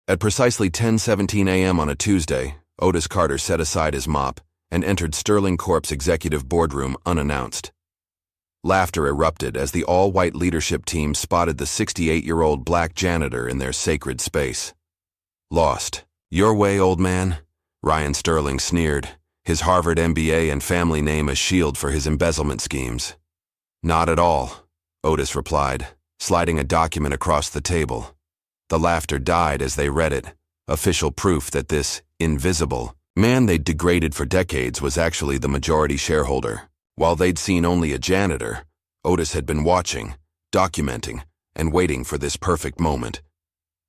At precisely 10:17 a.m. on a Tuesday, Otis Carter set aside his mop and entered Sterling Corp's executive boardroom unannounced. Laughter erupted as the all-white leadership team spotted the 68-year-old black janitor in their sacred space. "Lost. Your way, old man?" Ryan Sterling sneered, his Harvard MBA and family name a shield for his embezzlement schemes. "Not at all," Otis replied, sliding a document across the table. The laughter died as they read it, official proof that this invisible man they'd degraded for decades was actually the majority shareholder. While they'd seen only a janitor, Otis had been watching, documenting, and waiting for this perfect moment.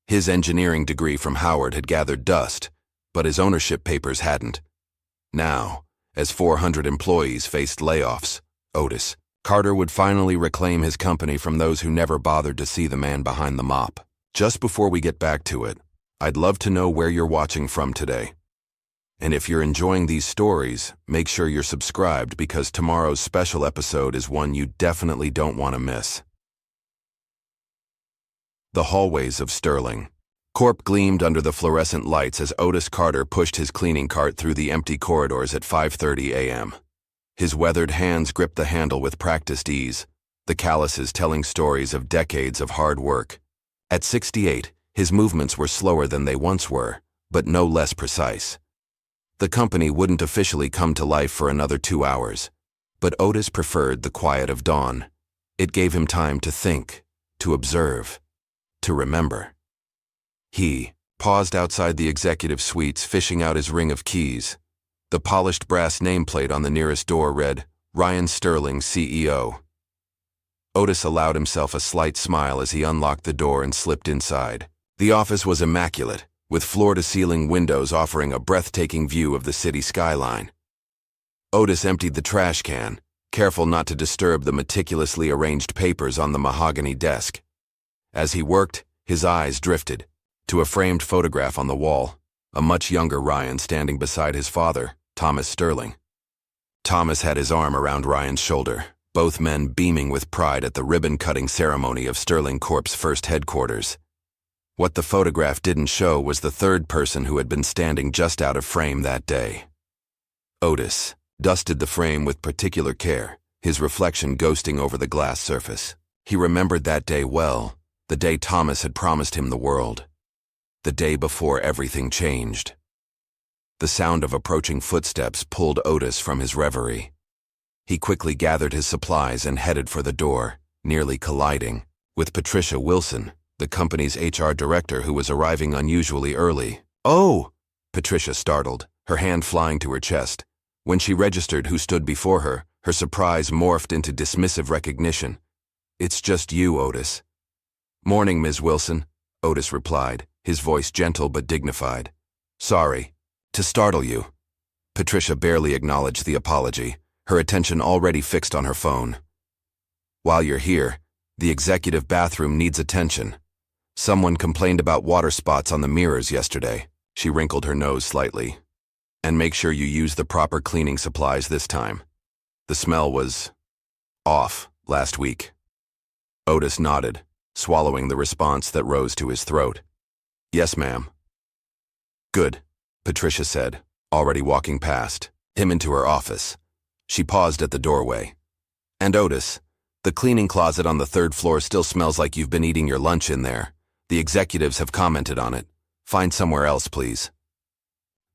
His engineering degree from Howard had gathered dust, but his ownership papers hadn't. Now, as 400 employees faced layoffs, Otis Carter would finally reclaim his company from those who never bothered to see the man behind the mop. Just before we get back to it, I'd love to know where you're watching from today. And if you're enjoying these stories, make sure you're subscribed because tomorrow's special episode is one you definitely don't want to miss. The hallways of Sterling Corp gleamed under the fluorescent lights as Otis Carter pushed his cleaning cart through the empty corridors at 5:30 a.m. His weathered hands gripped the handle with practiced ease, the calluses telling stories of decades of hard work. At 68, his movements were slower than they once were, but no less precise. The company wouldn't officially come to life for another 2 hours, but Otis preferred the quiet of dawn. It gave him time to think, to observe, to remember. He paused outside the executive suites, fishing out his ring of keys. The polished brass nameplate on the nearest door read, "Ryan Sterling, CEO." Otis allowed himself a slight smile as he unlocked the door and slipped inside. The office was immaculate, with floor-to-ceiling windows offering a breathtaking view of the city skyline. Otis emptied the trash can, careful not to disturb the meticulously arranged papers on the mahogany desk. As he worked, his eyes drifted to a framed photograph on the wall, a much younger Ryan standing beside his father, Thomas Sterling. Thomas had his arm around Ryan's shoulder, both men beaming with pride at the ribbon-cutting ceremony of Sterling Corp's first headquarters. What the photograph didn't show was the third person who had been standing just out of frame that day. Otis dusted the frame with particular care, his reflection ghosting over the glass surface. He remembered that day well, the day Thomas had promised him the world. The day before everything changed. The sound of approaching footsteps pulled Otis from his reverie. He quickly gathered his supplies and headed for the door, nearly colliding with Patricia Wilson, the company's HR director who was arriving unusually early. "Oh!" Patricia startled, her hand flying to her chest. When she registered who stood before her, her surprise morphed into dismissive recognition. "It's just you, Otis." "Morning, Ms. Wilson," Otis replied, his voice gentle but dignified. "Sorry to startle you." Patricia barely acknowledged the apology, her attention already fixed on her phone. "While you're here, the executive bathroom needs attention. Someone complained about water spots on the mirrors yesterday." She wrinkled her nose slightly. "And make sure you use the proper cleaning supplies this time. The smell was off last week." Otis nodded, swallowing the response that rose to his throat. "Yes, ma'am." "Good," Patricia said, already walking past him into her office. She paused at the doorway. "And Otis, the cleaning closet on the third floor still smells like you've been eating your lunch in there. The executives have commented on it. Find somewhere else, please."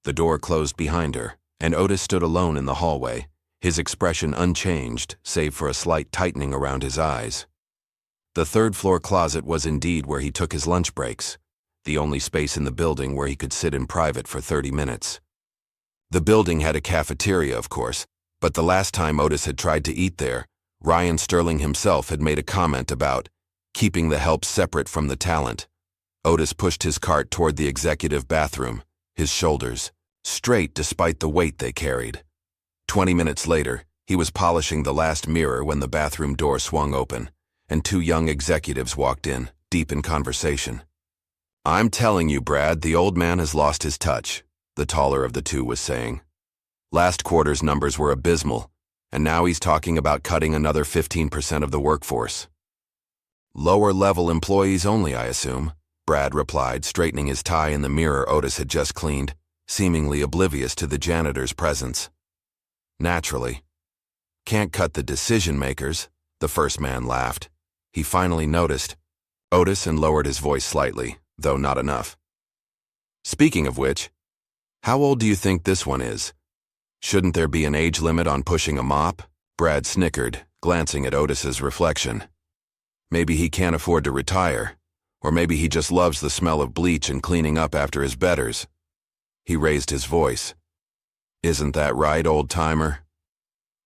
The door closed behind her, and Otis stood alone in the hallway, his expression unchanged save for a slight tightening around his eyes. The third-floor closet was indeed where he took his lunch breaks, the only space in the building where he could sit in private for 30 minutes. The building had a cafeteria, of course, but the last time Otis had tried to eat there, Ryan Sterling himself had made a comment about keeping the help separate from the talent. Otis pushed his cart toward the executive bathroom, his shoulders straight despite the weight they carried. 20 minutes later, he was polishing the last mirror when the bathroom door swung open, and two young executives walked in, deep in conversation. "I'm telling you, Brad, the old man has lost his touch," the taller of the two was saying. "Last quarter's numbers were abysmal, and now he's talking about cutting another 15% of the workforce. Lower-level employees only, I assume," Brad replied, straightening his tie in the mirror Otis had just cleaned, seemingly oblivious to the janitor's presence. Naturally. Can't cut the decision makers, the first man laughed. He finally noticed Otis and lowered his voice slightly, though not enough. Speaking of which, how old do you think this one is? Shouldn't there be an age limit on pushing a mop? Brad snickered, glancing at Otis's reflection. Maybe he can't afford to retire, or maybe he just loves the smell of bleach and cleaning up after his betters. He raised his voice. Isn't that right, old-timer?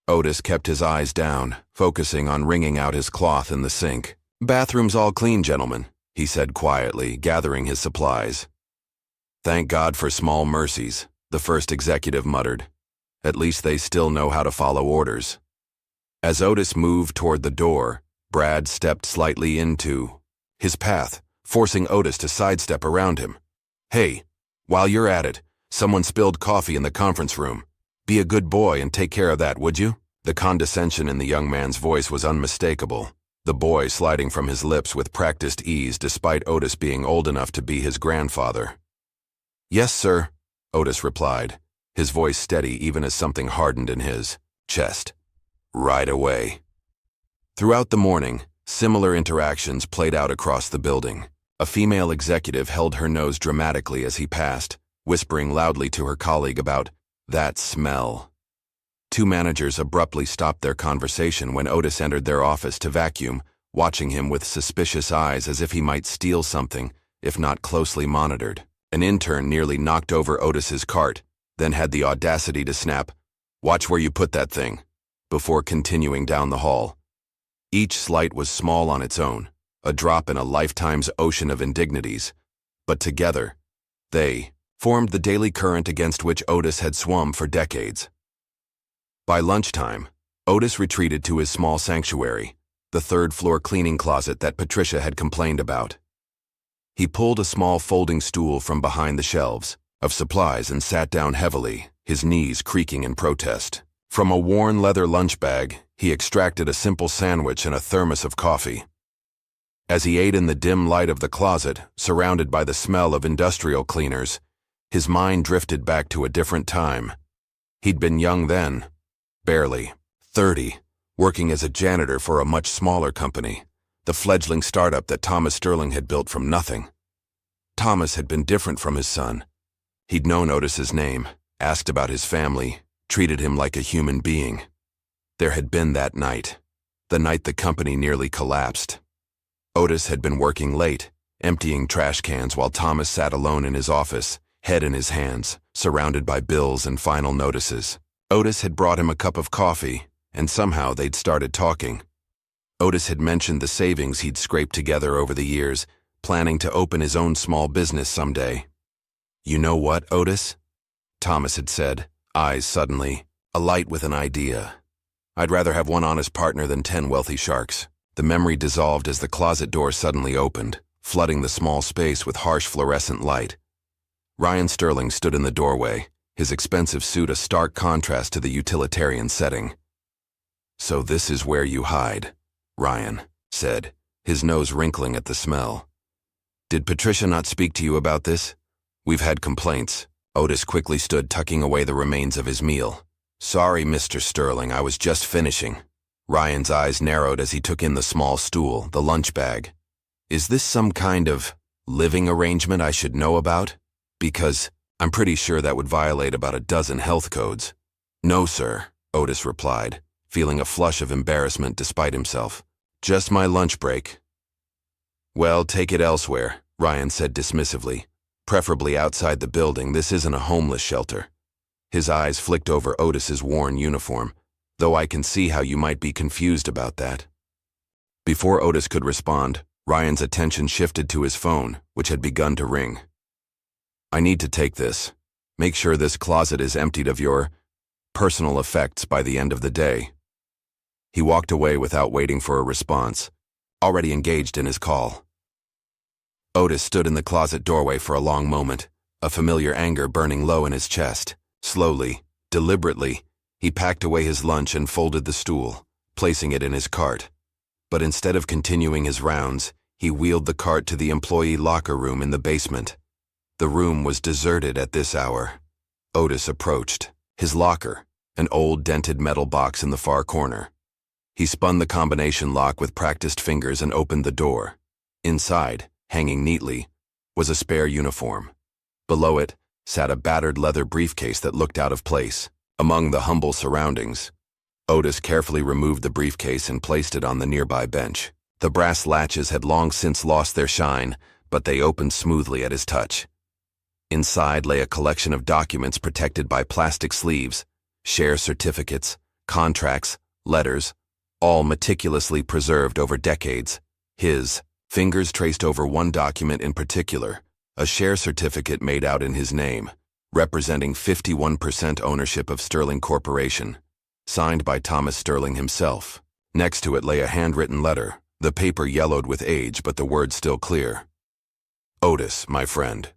Otis kept his eyes down, focusing on wringing out his cloth in the sink. Bathroom's all clean, gentlemen, he said quietly, gathering his supplies. Thank God for small mercies, the first executive muttered. At least they still know how to follow orders. As Otis moved toward the door, Brad stepped slightly into his path, forcing Otis to sidestep around him. Hey, while you're at it, someone spilled coffee in the conference room. Be a good boy and take care of that, would you? The condescension in the young man's voice was unmistakable, the boy sliding from his lips with practiced ease despite Otis being old enough to be his grandfather. Yes, sir, Otis replied, his voice steady even as something hardened in his chest. Right away. Throughout the morning, similar interactions played out across the building. A female executive held her nose dramatically as he passed, whispering loudly to her colleague about that smell. Two managers abruptly stopped their conversation when Otis entered their office to vacuum, watching him with suspicious eyes as if he might steal something, if not closely monitored. An intern nearly knocked over Otis's cart, then had the audacity to snap, "Watch where you put that thing," before continuing down the hall. Each slight was small on its own, a drop in a lifetime's ocean of indignities, but together, they formed the daily current against which Otis had swum for decades. By lunchtime, Otis retreated to his small sanctuary, the third-floor cleaning closet that Patricia had complained about. He pulled a small folding stool from behind the shelves of supplies and sat down heavily, his knees creaking in protest. From a worn leather lunch bag, he extracted a simple sandwich and a thermos of coffee. As he ate in the dim light of the closet, surrounded by the smell of industrial cleaners, his mind drifted back to a different time. He'd been young then, barely 30, working as a janitor for a much smaller company, the fledgling startup that Thomas Sterling had built from nothing. Thomas had been different from his son. He'd known Otis's name, asked about his family, treated him like a human being. There had been that night, the night the company nearly collapsed. Otis had been working late, emptying trash cans while Thomas sat alone in his office, head in his hands, surrounded by bills and final notices. Otis had brought him a cup of coffee, and somehow they'd started talking. Otis had mentioned the savings he'd scraped together over the years, planning to open his own small business someday. You know what, Otis? Thomas had said, eyes suddenly alight with an idea. I'd rather have one honest partner than 10 wealthy sharks. The memory dissolved as the closet door suddenly opened, flooding the small space with harsh fluorescent light. Ryan Sterling stood in the doorway, his expensive suit a stark contrast to the utilitarian setting. So this is where you hide, Ryan said, his nose wrinkling at the smell. Did Patricia not speak to you about this? We've had complaints. Otis quickly stood tucking away the remains of his meal. Sorry, Mr. Sterling, I was just finishing. Ryan's eyes narrowed as he took in the small stool, the lunch bag. Is this some kind of living arrangement I should know about? Because I'm pretty sure that would violate about a dozen health codes. No, sir, Otis replied, feeling a flush of embarrassment despite himself. Just my lunch break. Well, take it elsewhere, Ryan said dismissively. Preferably outside the building. This isn't a homeless shelter. His eyes flicked over Otis's worn uniform, though I can see how you might be confused about that. Before Otis could respond, Ryan's attention shifted to his phone, which had begun to ring. I need to take this. Make sure this closet is emptied of your personal effects by the end of the day. He walked away without waiting for a response, already engaged in his call. Otis stood in the closet doorway for a long moment, a familiar anger burning low in his chest. Slowly, deliberately, he packed away his lunch and folded the stool, placing it in his cart. But instead of continuing his rounds, He wheeled the cart to the employee locker room in the basement. The room was deserted at this hour. Otis approached. His locker, an old dented metal box in the far corner. He spun the combination lock with practiced fingers and opened the door. Inside, hanging neatly, was a spare uniform. Below it sat a battered leather briefcase that looked out of place. Among the humble surroundings, Otis carefully removed the briefcase and placed it on the nearby bench. The brass latches had long since lost their shine, but they opened smoothly at his touch. Inside lay a collection of documents protected by plastic sleeves, share certificates, contracts, letters, all meticulously preserved over decades. His fingers traced over one document in particular, a share certificate made out in his name, representing 51% ownership of Sterling Corporation, signed by Thomas Sterling himself. Next to it lay a handwritten letter, the paper yellowed with age but the words still clear. Otis, my friend.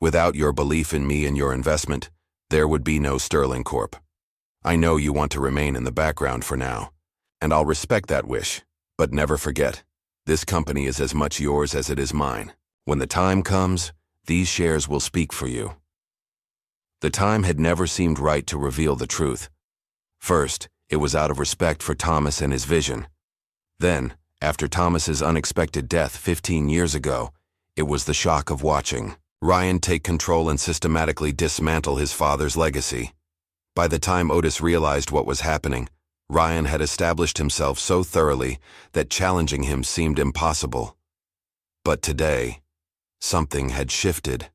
Without your belief in me and your investment, there would be no Sterling Corp. I know you want to remain in the background for now, and I'll respect that wish, but never forget, this company is as much yours as it is mine. When the time comes, these shares will speak for you. The time had never seemed right to reveal the truth. First, it was out of respect for Thomas and his vision. Then, after Thomas's unexpected death 15 years ago, it was the shock of watching Ryan take control and systematically dismantle his father's legacy. By the time Otis realized what was happening, Ryan had established himself so thoroughly that challenging him seemed impossible. But today, something had shifted.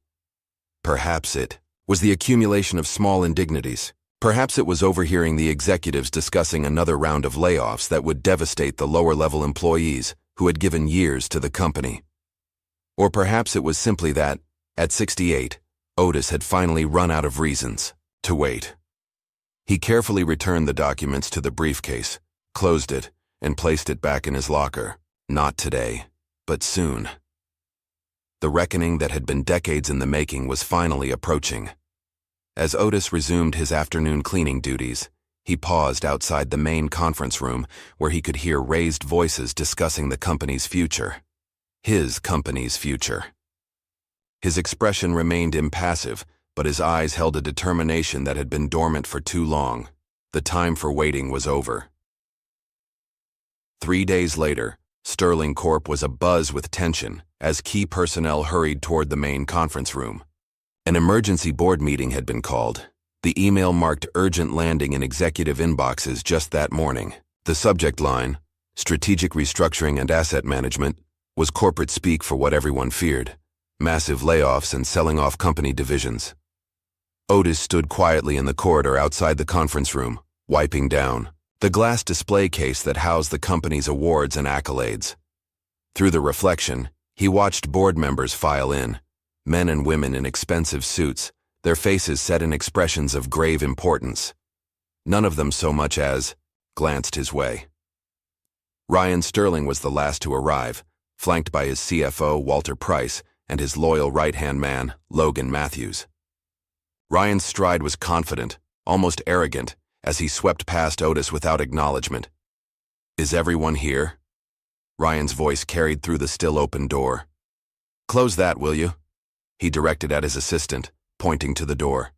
Perhaps it was the accumulation of small indignities. Perhaps it was overhearing the executives discussing another round of layoffs that would devastate the lower-level employees who had given years to the company. Or perhaps it was simply that, at 68, Otis had finally run out of reasons to wait. He carefully returned the documents to the briefcase, closed it, and placed it back in his locker. Not today, but soon. The reckoning that had been decades in the making was finally approaching. As Otis resumed his afternoon cleaning duties, he paused outside the main conference room where he could hear raised voices discussing the company's future. His company's future. His expression remained impassive, but his eyes held a determination that had been dormant for too long. The time for waiting was over. 3 days later, Sterling Corp was abuzz with tension as key personnel hurried toward the main conference room. An emergency board meeting had been called. The email marked urgent landing in executive inboxes just that morning. The subject line, Strategic Restructuring and Asset Management, was corporate speak for what everyone feared, massive layoffs and selling off company divisions. Otis stood quietly in the corridor outside the conference room, wiping down the glass display case that housed the company's awards and accolades. Through the reflection, he watched board members file in, men and women in expensive suits, their faces set in expressions of grave importance. None of them so much as glanced his way. Ryan Sterling was the last to arrive, flanked by his CFO, Walter Price, and his loyal right-hand man, Logan Matthews. Ryan's stride was confident, almost arrogant, as he swept past Otis without acknowledgement. "Is everyone here?" Ryan's voice carried through the still open door. "Close that, will you?" he directed at his assistant, pointing to the door.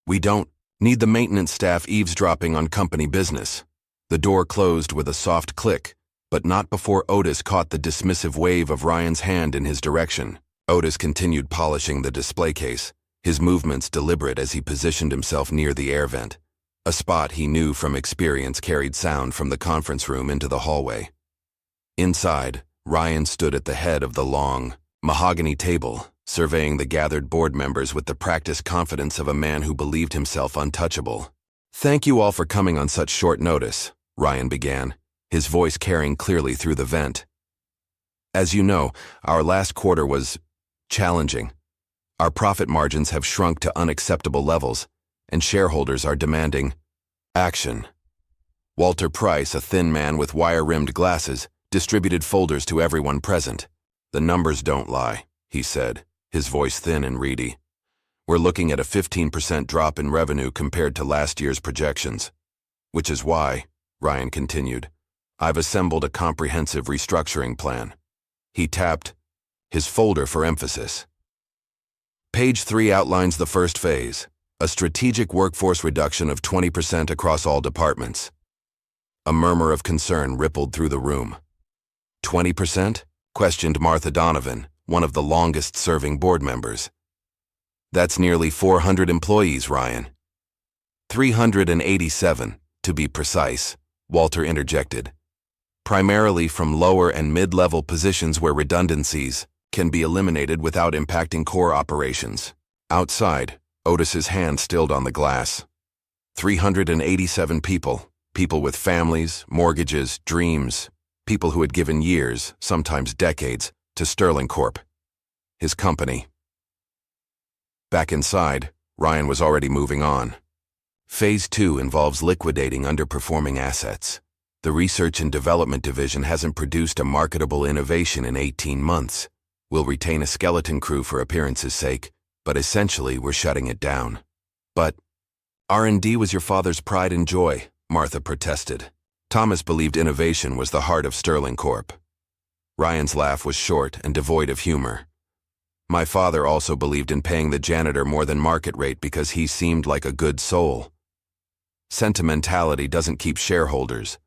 "We don't need the maintenance staff eavesdropping on company business." The door closed with a soft click, but not before Otis caught the dismissive wave of Ryan's hand in his direction. Otis continued polishing the display case, his movements deliberate as he positioned himself near the air vent, a spot he knew from experience carried sound from the conference room into the hallway. Inside, Ryan stood at the head of the long, mahogany table, surveying the gathered board members with the practiced confidence of a man who believed himself untouchable. "Thank you all for coming on such short notice," Ryan began, his voice carrying clearly through the vent. "As you know, our last quarter was challenging. Our profit margins have shrunk to unacceptable levels, and shareholders are demanding action." Walter Price, a thin man with wire-rimmed glasses, distributed folders to everyone present. "The numbers don't lie," he said, his voice thin and reedy. "We're looking at a 15% drop in revenue compared to last year's projections. Which is why," Ryan continued, "I've assembled a comprehensive restructuring plan. He tapped his folder for emphasis. Page 3 outlines the first phase, a strategic workforce reduction of 20% across all departments. A murmur of concern rippled through the room. 20%? Questioned Martha Donovan, one of the longest-serving board members. That's nearly 400 employees, Ryan. 387, to be precise, Walter interjected. Primarily from lower and mid-level positions where redundancies can be eliminated without impacting core operations. Outside, Otis's hand stilled on the glass. 387 people, people with families, mortgages, dreams, people who had given years, sometimes decades, to Sterling Corp. His company. Back inside, Ryan was already moving on. Phase 2 involves liquidating underperforming assets. The Research and Development Division hasn't produced a marketable innovation in 18 months. We'll retain a skeleton crew for appearance's sake, but essentially we're shutting it down. But R&D was your father's pride and joy, Martha protested. Thomas believed innovation was the heart of Sterling Corp. Ryan's laugh was short and devoid of humor. My father also believed in paying the janitor more than market rate because he seemed like a good soul. Sentimentality doesn't keep shareholders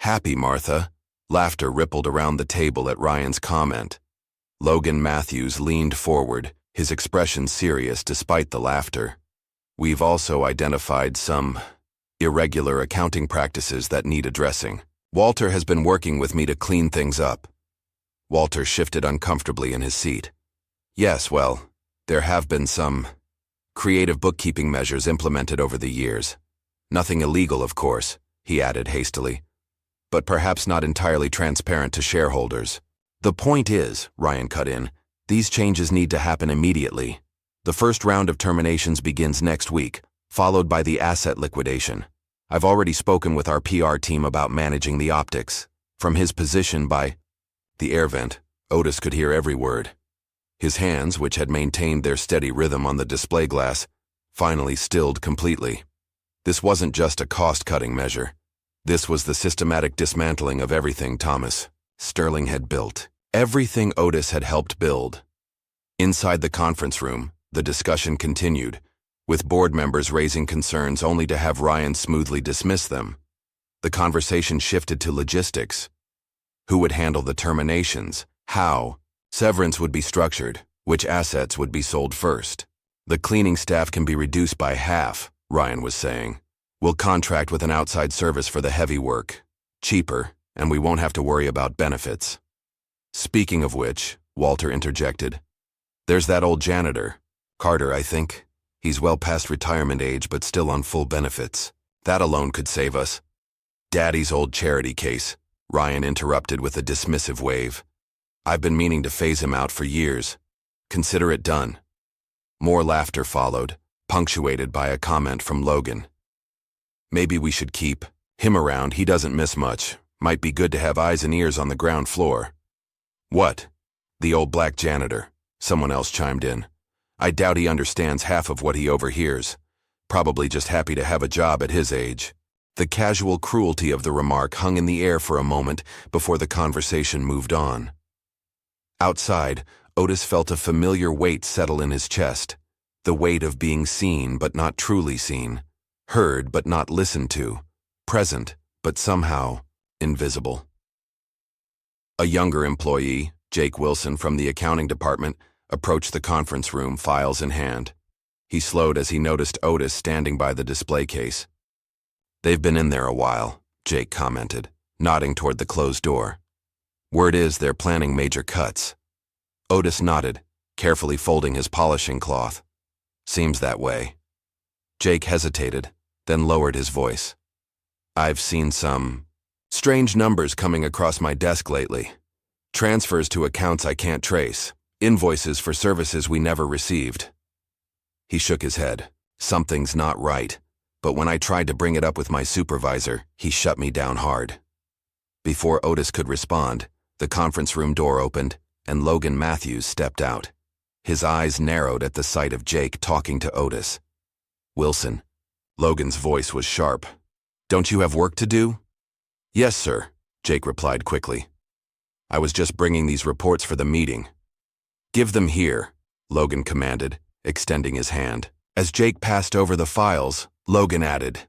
happy, Martha. Laughter rippled around the table at Ryan's comment. Logan Matthews leaned forward, his expression serious despite the laughter. We've also identified some irregular accounting practices that need addressing. Walter has been working with me to clean things up. Walter shifted uncomfortably in his seat. Yes, well, there have been some creative bookkeeping measures implemented over the years. Nothing illegal, of course, he added hastily, but perhaps not entirely transparent to shareholders. The point is, Ryan cut in, these changes need to happen immediately. The first round of terminations begins next week, followed by the asset liquidation. I've already spoken with our PR team about managing the optics. From his position by the air vent, Otis could hear every word. His hands, which had maintained their steady rhythm on the display glass, finally stilled completely. This wasn't just a cost-cutting measure. This was the systematic dismantling of everything Thomas Sterling had built. Everything Otis had helped build. Inside the conference room, the discussion continued, with board members raising concerns only to have Ryan smoothly dismiss them. The conversation shifted to logistics. Who would handle the terminations? How? Severance would be structured. Which assets would be sold first? The cleaning staff can be reduced by half, Ryan was saying. We'll contract with an outside service for the heavy work. Cheaper, and we won't have to worry about benefits. Speaking of which, Walter interjected, there's that old janitor. Carter, I think. He's well past retirement age but still on full benefits. That alone could save us. Daddy's old charity case, Ryan interrupted with a dismissive wave. I've been meaning to phase him out for years. Consider it done. More laughter followed, punctuated by a comment from Logan. Maybe we should keep him around. He doesn't miss much. Might be good to have eyes and ears on the ground floor. What? The old black janitor, someone else chimed in. I doubt he understands half of what he overhears. Probably just happy to have a job at his age. The casual cruelty of the remark hung in the air for a moment before the conversation moved on. Outside, Otis felt a familiar weight settle in his chest. The weight of being seen but not truly seen. Heard but not listened to. Present but somehow invisible. A younger employee, Jake Wilson from the accounting department, approached the conference room, files in hand. He slowed as he noticed Otis standing by the display case. They've been in there a while, Jake commented, nodding toward the closed door. Word is they're planning major cuts. Otis nodded, carefully folding his polishing cloth. Seems that way. Jake hesitated, then lowered his voice. I've seen some strange numbers coming across my desk lately. Transfers to accounts I can't trace. Invoices for services we never received. He shook his head. Something's not right. But when I tried to bring it up with my supervisor, he shut me down hard. Before Otis could respond, the conference room door opened, and Logan Matthews stepped out. His eyes narrowed at the sight of Jake talking to Otis. Wilson. Logan's voice was sharp. Don't you have work to do? Yes, sir, Jake replied quickly. I was just bringing these reports for the meeting. Give them here, Logan commanded, extending his hand. As Jake passed over the files, Logan added,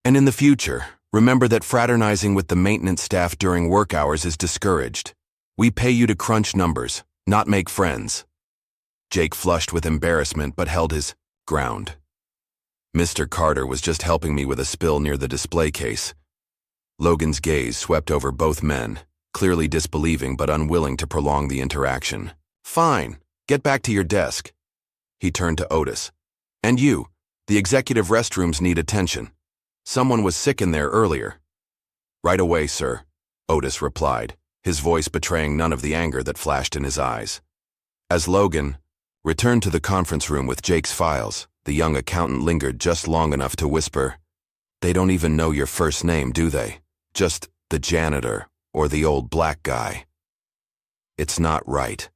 "And in the future, remember that fraternizing with the maintenance staff during work hours is discouraged. We pay you to crunch numbers, not make friends." Jake flushed with embarrassment but held his ground. Mr. Carter was just helping me with a spill near the display case. Logan's gaze swept over both men, clearly disbelieving but unwilling to prolong the interaction. "Fine, get back to your desk." He turned to Otis. "And you, the executive restrooms need attention. Someone was sick in there earlier." "Right away, sir," Otis replied, his voice betraying none of the anger that flashed in his eyes. As Logan returned to the conference room with Jake's files, the young accountant lingered just long enough to whisper, "They don't even know your first name, do they? Just the janitor or the old black guy." "It's not right."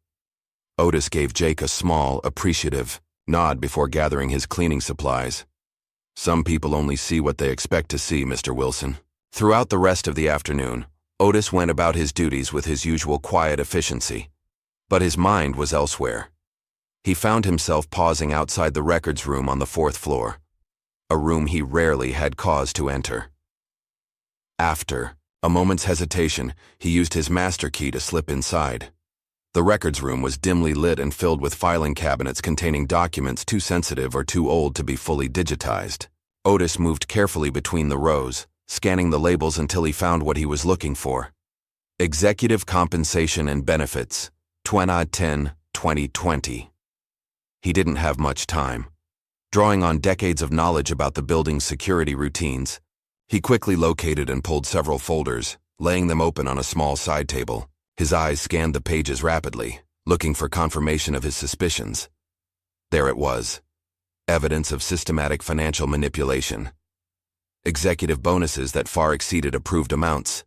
Otis gave Jake a small, appreciative nod before gathering his cleaning supplies. "Some people only see what they expect to see, Mr. Wilson." Throughout the rest of the afternoon, Otis went about his duties with his usual quiet efficiency. But his mind was elsewhere. He found himself pausing outside the records room on the 4th floor, a room he rarely had cause to enter. After a moment's hesitation, he used his master key to slip inside. The records room was dimly lit and filled with filing cabinets containing documents too sensitive or too old to be fully digitized. Otis moved carefully between the rows, scanning the labels until he found what he was looking for. Executive Compensation and Benefits, 2010-2020. He didn't have much time. Drawing on decades of knowledge about the building's security routines, he quickly located and pulled several folders, laying them open on a small side table. His eyes scanned the pages rapidly, looking for confirmation of his suspicions. There it was. Evidence of systematic financial manipulation. Executive bonuses that far exceeded approved amounts.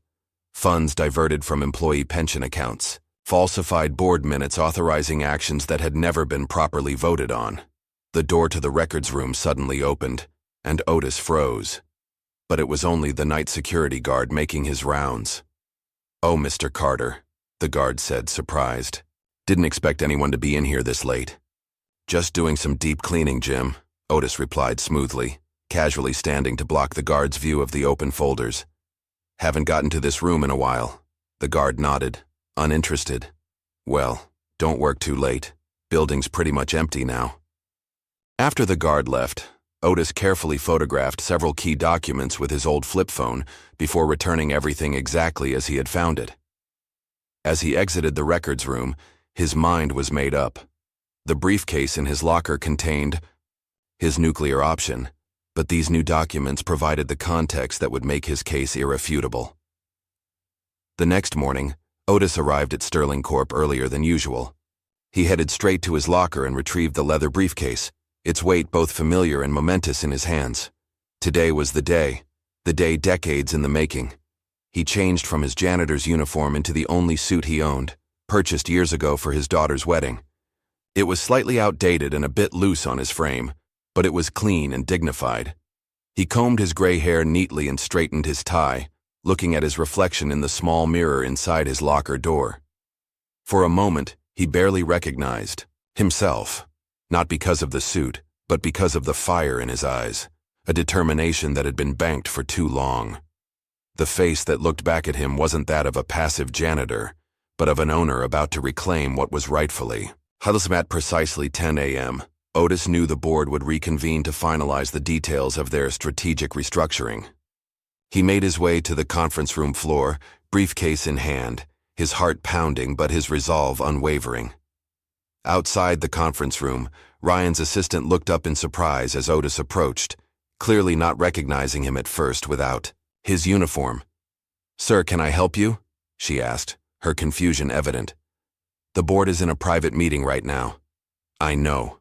Funds diverted from employee pension accounts. Falsified board minutes authorizing actions that had never been properly voted on. The door to the records room suddenly opened, and Otis froze. But it was only the night security guard making his rounds. "Oh, Mr. Carter," the guard said, surprised. "Didn't expect anyone to be in here this late." "Just doing some deep cleaning, Jim," Otis replied smoothly, casually standing to block the guard's view of the open folders. "Haven't gotten to this room in a while." The guard nodded, uninterested. "Well, don't work too late. Building's pretty much empty now." After the guard left, Otis carefully photographed several key documents with his old flip phone before returning everything exactly as he had found it. As he exited the records room, his mind was made up. The briefcase in his locker contained his nuclear option, but these new documents provided the context that would make his case irrefutable. The next morning, Otis arrived at Sterling Corp earlier than usual. He headed straight to his locker and retrieved the leather briefcase, its weight both familiar and momentous in his hands. Today was the day decades in the making. He changed from his janitor's uniform into the only suit he owned, purchased years ago for his daughter's wedding. It was slightly outdated and a bit loose on his frame, but it was clean and dignified. He combed his gray hair neatly and straightened his tie, looking at his reflection in the small mirror inside his locker door. For a moment, he barely recognized himself, not because of the suit, but because of the fire in his eyes, a determination that had been banked for too long. The face that looked back at him wasn't that of a passive janitor, but of an owner about to reclaim what was rightfully. At precisely 10 a.m., Otis knew the board would reconvene to finalize the details of their strategic restructuring. He made his way to the conference room floor, briefcase in hand, his heart pounding but his resolve unwavering. Outside the conference room, Ryan's assistant looked up in surprise as Otis approached, clearly not recognizing him at first without his uniform. "Sir, can I help you?" she asked, her confusion evident. "The board is in a private meeting right now." "I know,"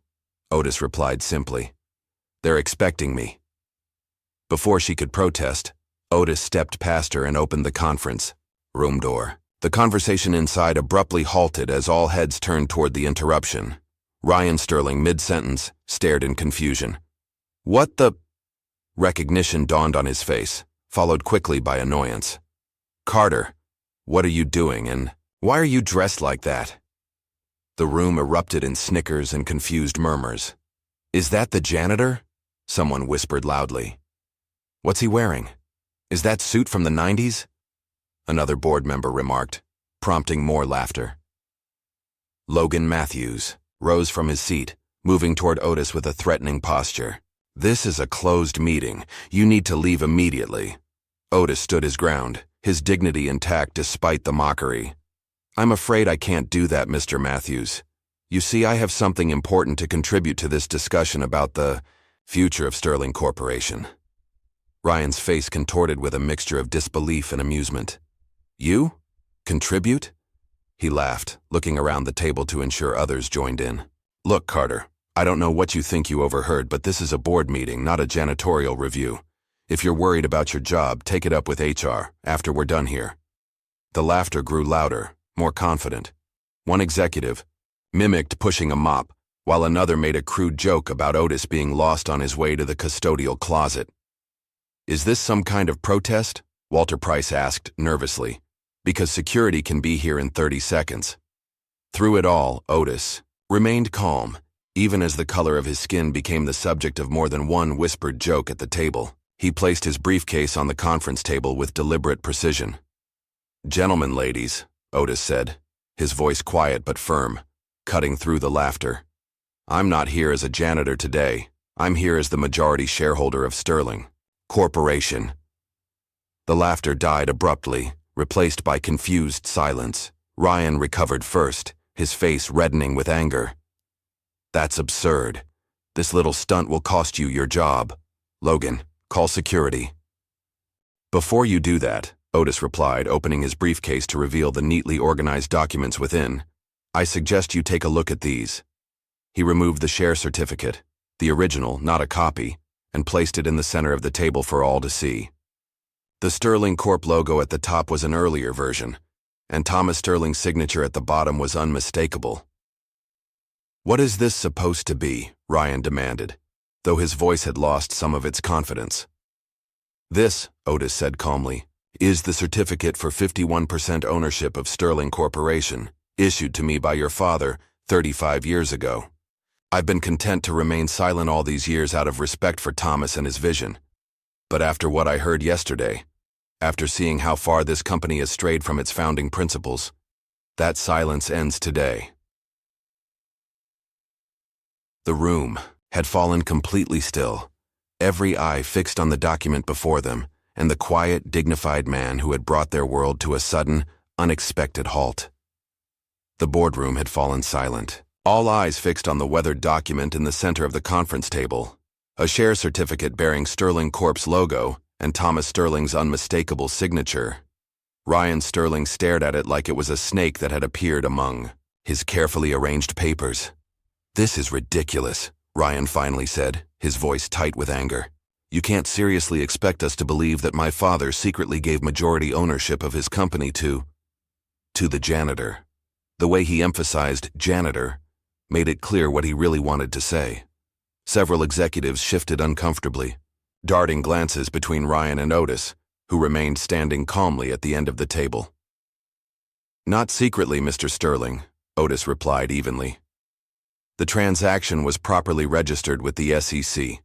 Otis replied simply. "They're expecting me." Before she could protest, Otis stepped past her and opened the conference room door. The conversation inside abruptly halted as all heads turned toward the interruption. Ryan Sterling, mid-sentence, stared in confusion. "What the—" Recognition dawned on his face, followed quickly by annoyance. "Carter," What are you doing, and why are you dressed like that? The room erupted in snickers and confused murmurs. Is that the janitor? Someone whispered loudly. What's he wearing? Is that suit from the 90s? Another board member remarked, prompting more laughter. Logan Matthews rose from his seat, moving toward Otis with a threatening posture. This is a closed meeting. You need to leave immediately. Otis stood his ground, his dignity intact despite the mockery. I'm afraid I can't do that, Mr. Matthews. You see, I have something important to contribute to this discussion about the future of Sterling Corporation. Ryan's face contorted with a mixture of disbelief and amusement. You? Contribute? He laughed, looking around the table to ensure others joined in. Look, Carter, I don't know what you think you overheard, but this is a board meeting, not a janitorial review. If you're worried about your job, take it up with HR after we're done here. The laughter grew louder, more confident. One executive mimicked pushing a mop, while another made a crude joke about Otis being lost on his way to the custodial closet. Is this some kind of protest? Walter Price asked nervously, because security can be here in 30 seconds. Through it all, Otis remained calm, even as the color of his skin became the subject of more than one whispered joke at the table. He placed his briefcase on the conference table with deliberate precision. Gentlemen, ladies, Otis said, his voice quiet but firm, cutting through the laughter. I'm not here as a janitor today. I'm here as the majority shareholder of Sterling Corporation. The laughter died abruptly, replaced by confused silence. Ryan recovered first, his face reddening with anger. That's absurd. This little stunt will cost you your job. Logan, call security. Before you do that, Otis replied, opening his briefcase to reveal the neatly organized documents within, I suggest you take a look at these. He removed the share certificate, the original, not a copy, and placed it in the center of the table for all to see. The Sterling Corp logo at the top was an earlier version, and Thomas Sterling's signature at the bottom was unmistakable. What is this supposed to be? Ryan demanded, though his voice had lost some of its confidence. This, Otis said calmly, is the certificate for 51% ownership of Sterling Corporation, issued to me by your father 35 years ago. I've been content to remain silent all these years out of respect for Thomas and his vision. But after what I heard yesterday, after seeing how far this company has strayed from its founding principles, that silence ends today. The room had fallen completely still, every eye fixed on the document before them and the quiet, dignified man who had brought their world to a sudden, unexpected halt. The boardroom had fallen silent, all eyes fixed on the weathered document in the center of the conference table, a share certificate bearing Sterling Corp's logo and Thomas Sterling's unmistakable signature. Ryan Sterling stared at it like it was a snake that had appeared among his carefully arranged papers. This is ridiculous, Ryan finally said, his voice tight with anger. You can't seriously expect us to believe that my father secretly gave majority ownership of his company to the janitor. The way he emphasized janitor made it clear what he really wanted to say. Several executives shifted uncomfortably, darting glances between Ryan and Otis, who remained standing calmly at the end of the table. Not secretly, Mr. Sterling, Otis replied evenly. The transaction was properly registered with the SEC.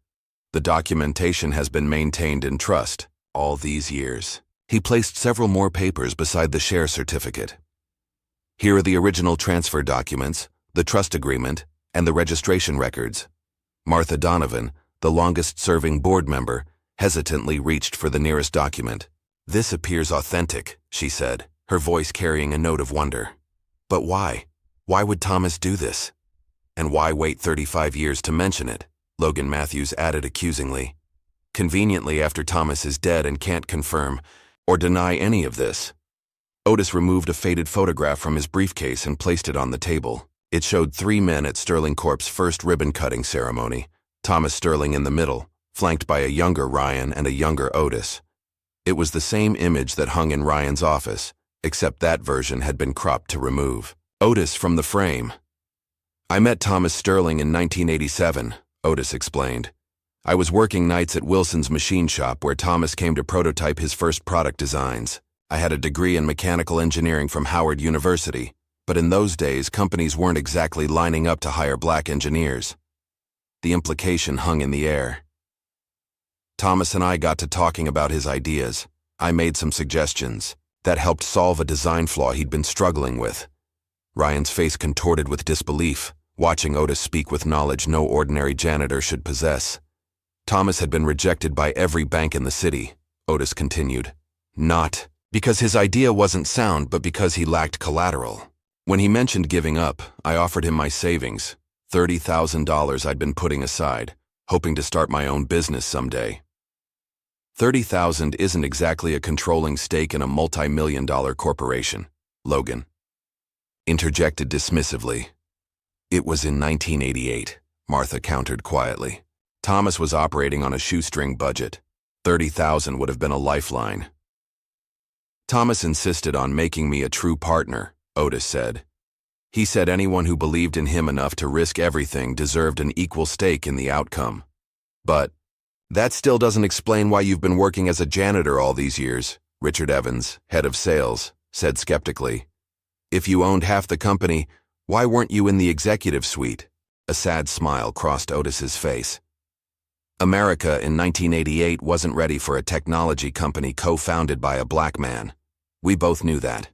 The documentation has been maintained in trust all these years. He placed several more papers beside the share certificate. Here are the original transfer documents, the trust agreement, and the registration records. Martha Donovan, the longest-serving board member, hesitantly reached for the nearest document. This appears authentic, she said, her voice carrying a note of wonder. But why? Why would Thomas do this? And why wait 35 years to mention it? Logan Matthews added accusingly. Conveniently after Thomas is dead and can't confirm or deny any of this. Otis removed a faded photograph from his briefcase and placed it on the table. It showed 3 men at Sterling Corp's first ribbon-cutting ceremony, Thomas Sterling in the middle, flanked by a younger Ryan and a younger Otis. It was the same image that hung in Ryan's office, except that version had been cropped to remove Otis from the frame. I met Thomas Sterling in 1987, Otis explained. I was working nights at Wilson's machine shop where Thomas came to prototype his first product designs. I had a degree in mechanical engineering from Howard University, but in those days, companies weren't exactly lining up to hire black engineers. The implication hung in the air. Thomas and I got to talking about his ideas. I made some suggestions that helped solve a design flaw he'd been struggling with. Ryan's face contorted with disbelief, watching Otis speak with knowledge no ordinary janitor should possess. Thomas had been rejected by every bank in the city, Otis continued. Not because his idea wasn't sound, but because he lacked collateral. When he mentioned giving up, I offered him my savings, $30,000 I'd been putting aside, hoping to start my own business someday. $30,000 isn't exactly a controlling stake in a multi-million-dollar corporation, Logan interjected dismissively. It was in 1988, Martha countered quietly. Thomas was operating on a shoestring budget. $30,000 would have been a lifeline. Thomas insisted on making me a true partner, Otis said. He said anyone who believed in him enough to risk everything deserved an equal stake in the outcome. But that still doesn't explain why you've been working as a janitor all these years, Richard Evans, head of sales, said skeptically. If you owned half the company, why weren't you in the executive suite? A sad smile crossed Otis's face. America in 1988 wasn't ready for a technology company co-founded by a black man. We both knew that.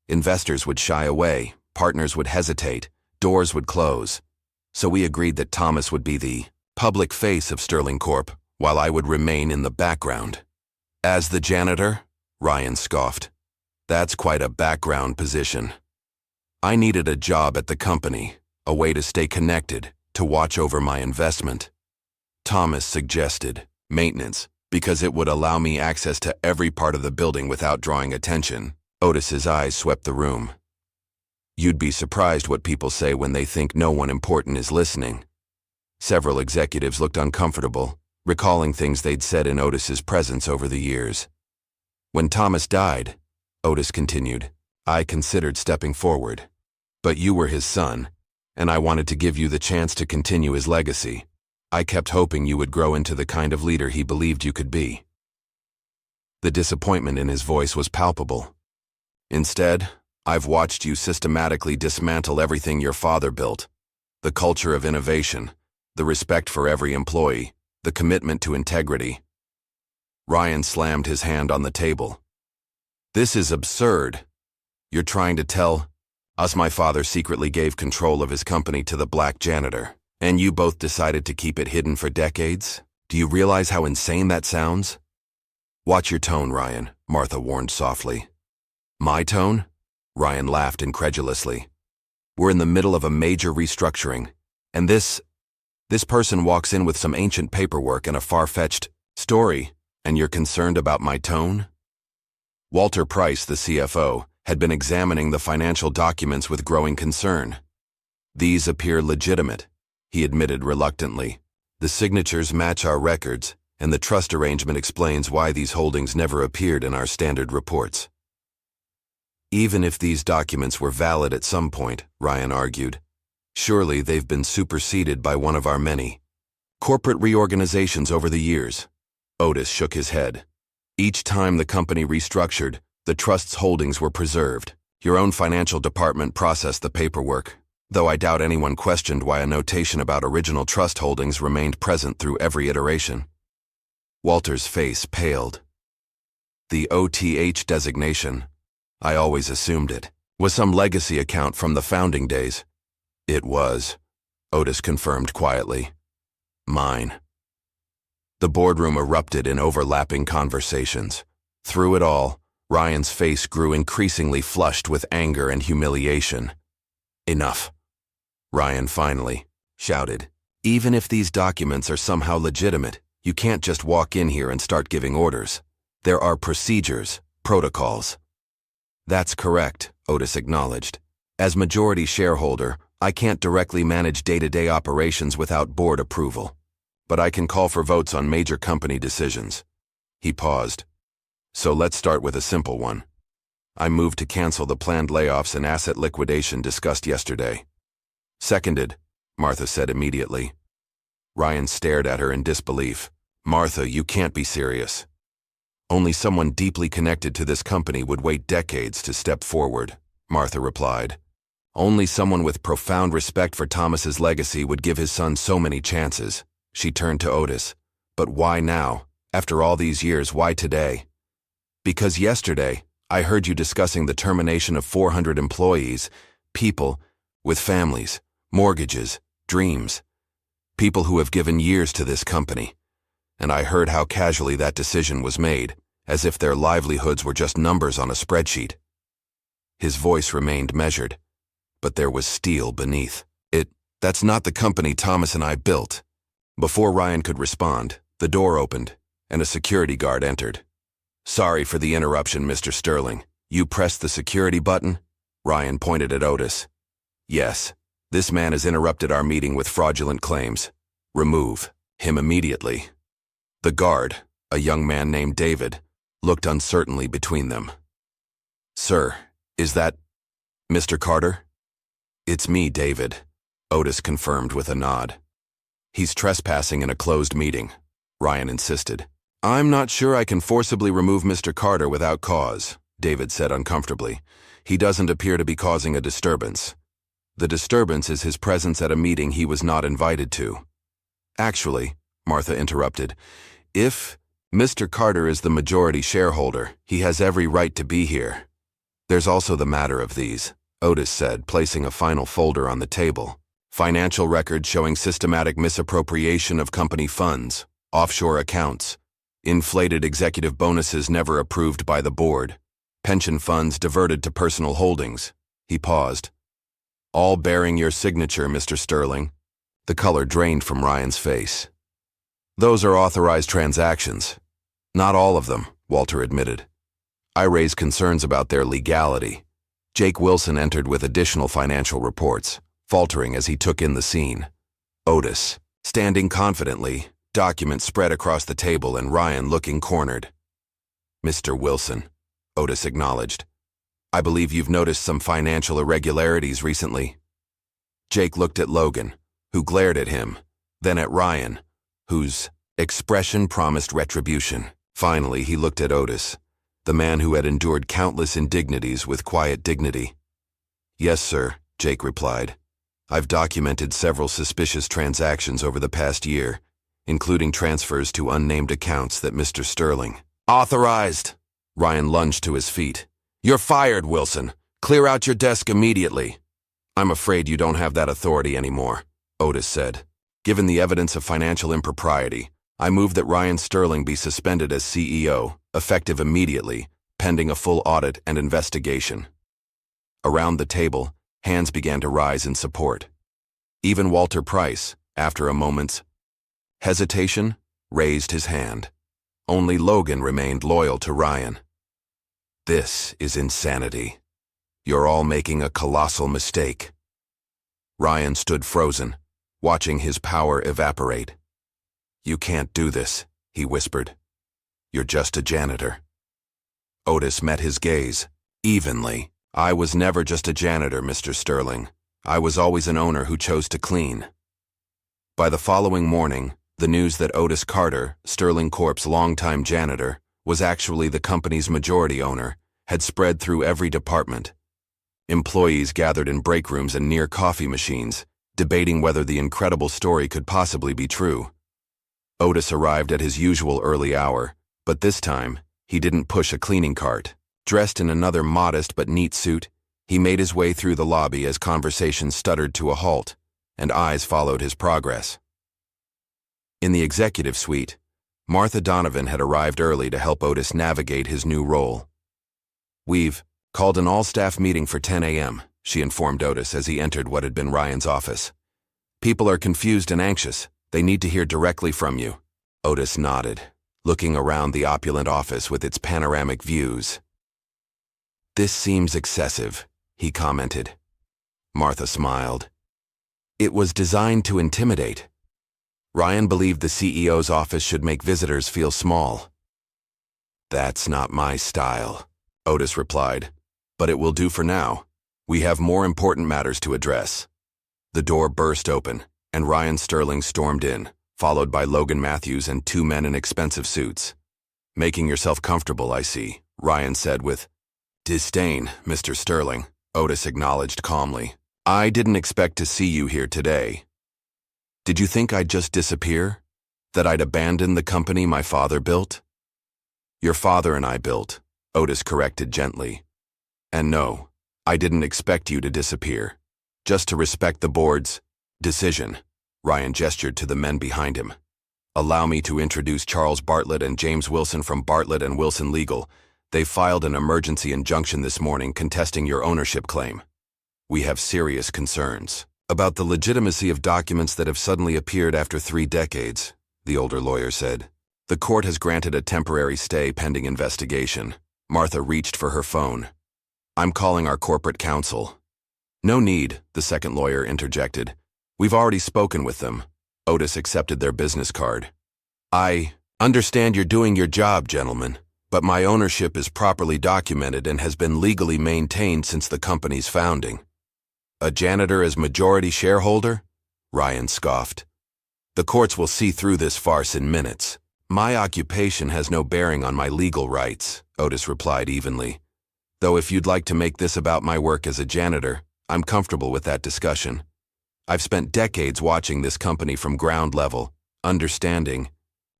Investors would shy away, partners would hesitate, doors would close. So we agreed that Thomas would be the public face of Sterling Corp, while I would remain in the background. As the janitor? Ryan scoffed. That's quite a background position. I needed a job at the company, a way to stay connected, to watch over my investment. Thomas suggested maintenance, because it would allow me access to every part of the building without drawing attention. Otis's eyes swept the room. You'd be surprised what people say when they think no one important is listening. Several executives looked uncomfortable, recalling things they'd said in Otis's presence over the years. When Thomas died, Otis continued, I considered stepping forward. But you were his son, and I wanted to give you the chance to continue his legacy. I kept hoping you would grow into the kind of leader he believed you could be. The disappointment in his voice was palpable. Instead, I've watched you systematically dismantle everything your father built. The culture of innovation, the respect for every employee, the commitment to integrity. Ryan slammed his hand on the table. This is absurd. You're trying to tell us my father secretly gave control of his company to the black janitor, and you both decided to keep it hidden for decades? Do you realize how insane that sounds? Watch your tone, Ryan, Martha warned softly. My tone? Ryan laughed incredulously. We're in the middle of a major restructuring, and this person walks in with some ancient paperwork and a far-fetched story, and you're concerned about my tone? Walter Price, the CFO, had been examining the financial documents with growing concern. These appear legitimate, he admitted reluctantly. The signatures match our records, and the trust arrangement explains why these holdings never appeared in our standard reports. Even if these documents were valid at some point, Ryan argued, surely they've been superseded by one of our many corporate reorganizations over the years. Otis shook his head. Each time the company restructured, the trust's holdings were preserved. Your own financial department processed the paperwork, though I doubt anyone questioned why a notation about original trust holdings remained present through every iteration. Walter's face paled. The OTH designation, I always assumed it, was some legacy account from the founding days. It was, Otis confirmed quietly. Mine. The boardroom erupted in overlapping conversations. Through it all, Ryan's face grew increasingly flushed with anger and humiliation. Enough, Ryan finally shouted. Even if these documents are somehow legitimate, you can't just walk in here and start giving orders. There are procedures, protocols. That's correct, Otis acknowledged. As majority shareholder, I can't directly manage day-to-day operations without board approval. But I can call for votes on major company decisions. He paused. So let's start with a simple one. I moved to cancel the planned layoffs and asset liquidation discussed yesterday. Seconded, Martha said immediately. Ryan stared at her in disbelief. Martha, you can't be serious. Only someone deeply connected to this company would wait decades to step forward, Martha replied. Only someone with profound respect for Thomas's legacy would give his son so many chances. She turned to Otis. But why now? After all these years, why today? Because yesterday, I heard you discussing the termination of 400 employees, people with families, mortgages, dreams, people who have given years to this company. And I heard how casually that decision was made, as if their livelihoods were just numbers on a spreadsheet. His voice remained measured, but there was steel beneath. That's not the company Thomas and I built. Before Ryan could respond, the door opened, and a security guard entered. Sorry for the interruption, Mr. Sterling. You pressed the security button? Ryan pointed at Otis. Yes, this man has interrupted our meeting with fraudulent claims. Remove him immediately. The guard, a young man named David, looked uncertainly between them. Sir, is that Mr. Carter? It's me, David, Otis confirmed with a nod. He's trespassing in a closed meeting, Ryan insisted. I'm not sure I can forcibly remove Mr. Carter without cause, David said uncomfortably. He doesn't appear to be causing a disturbance. The disturbance is his presence at a meeting he was not invited to. Actually, Martha interrupted, if Mr. Carter is the majority shareholder, he has every right to be here. There's also the matter of these, Otis said, placing a final folder on the table. Financial records showing systematic misappropriation of company funds, offshore accounts, inflated executive bonuses never approved by the board, pension funds diverted to personal holdings. He paused. All bearing your signature, Mr. Sterling. The color drained from Ryan's face. Those are authorized transactions. Not all of them, Walter admitted. I raised concerns about their legality. Jake Wilson entered with additional financial reports, faltering as he took in the scene. Otis, standing confidently, documents spread across the table and Ryan looking cornered. Mr. Wilson, Otis acknowledged. I believe you've noticed some financial irregularities recently. Jake looked at Logan, who glared at him, then at Ryan, whose expression promised retribution. Finally, he looked at Otis, the man who had endured countless indignities with quiet dignity. Yes, sir, Jake replied. I've documented several suspicious transactions over the past year, including transfers to unnamed accounts that Mr. Sterling authorized. Ryan lunged to his feet. You're fired, Wilson. Clear out your desk immediately. I'm afraid you don't have that authority anymore, Otis said. Given the evidence of financial impropriety, I move that Ryan Sterling be suspended as CEO, effective immediately, pending a full audit and investigation. Around the table, hands began to rise in support. Even Walter Price, after a moment's hesitation, raised his hand. Only Logan remained loyal to Ryan. This is insanity. You're all making a colossal mistake. Ryan stood frozen, watching his power evaporate. You can't do this, he whispered. You're just a janitor. Otis met his gaze, evenly. I was never just a janitor, Mr. Sterling. I was always an owner who chose to clean. By the following morning, the news that Otis Carter, Sterling Corp's longtime janitor, was actually the company's majority owner, had spread through every department. Employees gathered in break rooms and near coffee machines, debating whether the incredible story could possibly be true. Otis arrived at his usual early hour, but this time, he didn't push a cleaning cart. Dressed in another modest but neat suit, he made his way through the lobby as conversation stuttered to a halt, and eyes followed his progress. In the executive suite, Martha Donovan had arrived early to help Otis navigate his new role. We've called an all-staff meeting for 10 a.m., she informed Otis as he entered what had been Ryan's office. People are confused and anxious. They need to hear directly from you. Otis nodded, looking around the opulent office with its panoramic views. This seems excessive, he commented. Martha smiled. It was designed to intimidate. Ryan believed the CEO's office should make visitors feel small. That's not my style, Otis replied, but it will do for now. We have more important matters to address. The door burst open, and Ryan Sterling stormed in, followed by Logan Matthews and two men in expensive suits. Making yourself comfortable, I see, Ryan said with disdain. Mr. Sterling, Otis acknowledged calmly. I didn't expect to see you here today. Did you think I'd just disappear? That I'd abandon the company my father built? Your father and I built, Otis corrected gently. And no, I didn't expect you to disappear. Just to respect the board's decision, Ryan gestured to the men behind him. Allow me to introduce Charles Bartlett and James Wilson from Bartlett and Wilson Legal. They filed an emergency injunction this morning contesting your ownership claim. We have serious concerns about the legitimacy of documents that have suddenly appeared after 3 decades, the older lawyer said. The court has granted a temporary stay pending investigation. Martha reached for her phone. I'm calling our corporate counsel. No need, the second lawyer interjected. We've already spoken with them. Otis accepted their business card. I understand you're doing your job, gentlemen, but my ownership is properly documented and has been legally maintained since the company's founding. A janitor as majority shareholder? Ryan scoffed. The courts will see through this farce in minutes. My occupation has no bearing on my legal rights, Otis replied evenly. Though if you'd like to make this about my work as a janitor, I'm comfortable with that discussion. I've spent decades watching this company from ground level, understanding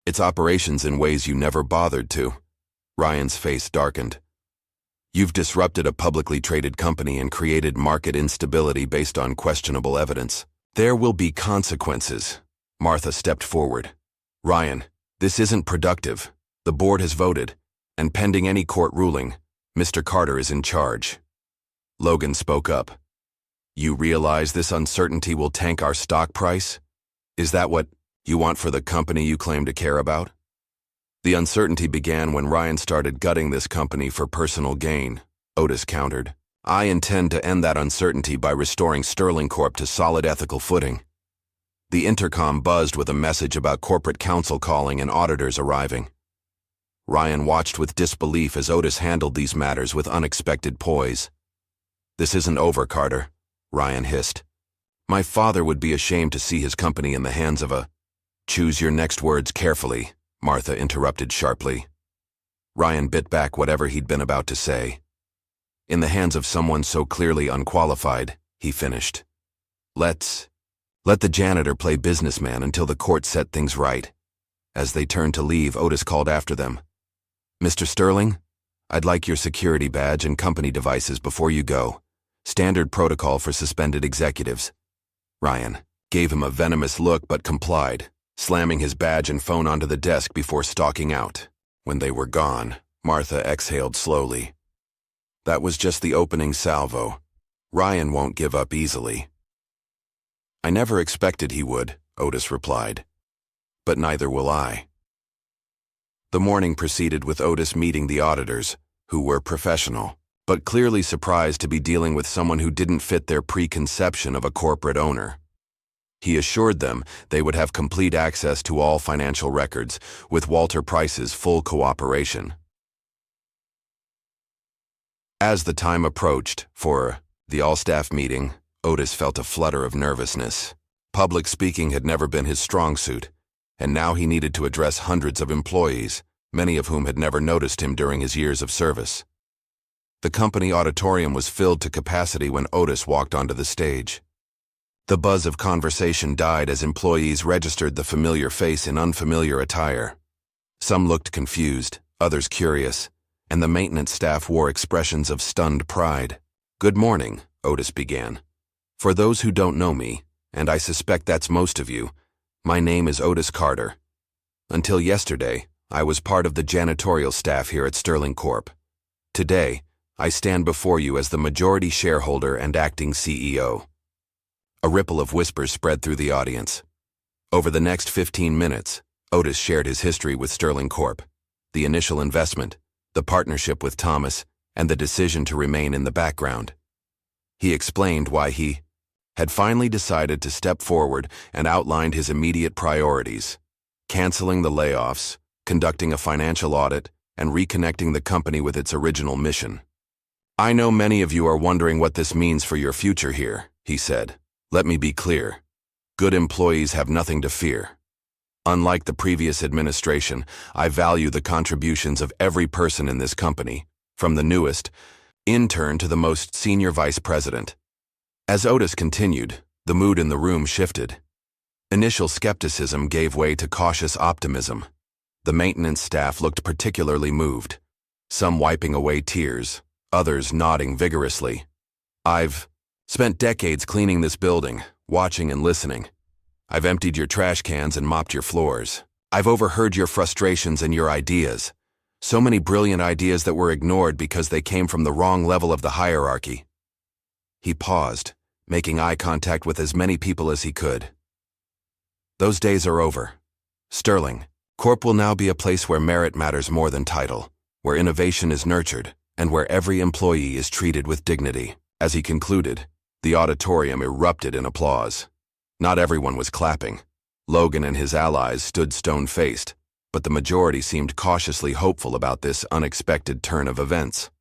its operations in ways you never bothered to. Ryan's face darkened. You've disrupted a publicly traded company and created market instability based on questionable evidence. There will be consequences. Martha stepped forward. Ryan, this isn't productive. The board has voted, and pending any court ruling, Mr. Carter is in charge. Logan spoke up. You realize this uncertainty will tank our stock price? Is that what you want for the company you claim to care about? The uncertainty began when Ryan started gutting this company for personal gain, Otis countered. I intend to end that uncertainty by restoring Sterling Corp to solid ethical footing. The intercom buzzed with a message about corporate counsel calling and auditors arriving. Ryan watched with disbelief as Otis handled these matters with unexpected poise. This isn't over, Carter, Ryan hissed. My father would be ashamed to see his company in the hands of a— Choose your next words carefully, Martha interrupted sharply. Ryan bit back whatever he'd been about to say. In the hands of someone so clearly unqualified, he finished. Let the janitor play businessman until the court set things right. As they turned to leave, Otis called after them. Mr. Sterling, I'd like your security badge and company devices before you go. Standard protocol for suspended executives. Ryan gave him a venomous look but complied, slamming his badge and phone onto the desk before stalking out. When they were gone, Martha exhaled slowly. That was just the opening salvo. Ryan won't give up easily. I never expected he would, Otis replied. But neither will I. The morning proceeded with Otis meeting the auditors, who were professional, but clearly surprised to be dealing with someone who didn't fit their preconception of a corporate owner. He assured them they would have complete access to all financial records, with Walter Price's full cooperation. As the time approached for the all-staff meeting, Otis felt a flutter of nervousness. Public speaking had never been his strong suit, and now he needed to address hundreds of employees, many of whom had never noticed him during his years of service. The company auditorium was filled to capacity when Otis walked onto the stage. The buzz of conversation died as employees registered the familiar face in unfamiliar attire. Some looked confused, others curious, and the maintenance staff wore expressions of stunned pride. Good morning, Otis began. For those who don't know me, and I suspect that's most of you, my name is Otis Carter. Until yesterday, I was part of the janitorial staff here at Sterling Corp. Today, I stand before you as the majority shareholder and acting CEO. A ripple of whispers spread through the audience. Over the next 15 minutes, Otis shared his history with Sterling Corp., the initial investment, the partnership with Thomas, and the decision to remain in the background. He explained why he had finally decided to step forward and outlined his immediate priorities: canceling the layoffs, conducting a financial audit, and reconnecting the company with its original mission. I know many of you are wondering what this means for your future here, he said. Let me be clear. Good employees have nothing to fear. Unlike the previous administration, I value the contributions of every person in this company, from the newest intern to the most senior vice president. As Otis continued, the mood in the room shifted. Initial skepticism gave way to cautious optimism. The maintenance staff looked particularly moved, some wiping away tears, others nodding vigorously. I've spent decades cleaning this building, watching and listening. I've emptied your trash cans and mopped your floors. I've overheard your frustrations and your ideas. So many brilliant ideas that were ignored because they came from the wrong level of the hierarchy. He paused, making eye contact with as many people as he could. Those days are over. Sterling Corp will now be a place where merit matters more than title, where innovation is nurtured, and where every employee is treated with dignity. As he concluded, the auditorium erupted in applause. Not everyone was clapping. Logan and his allies stood stone-faced, but the majority seemed cautiously hopeful about this unexpected turn of events.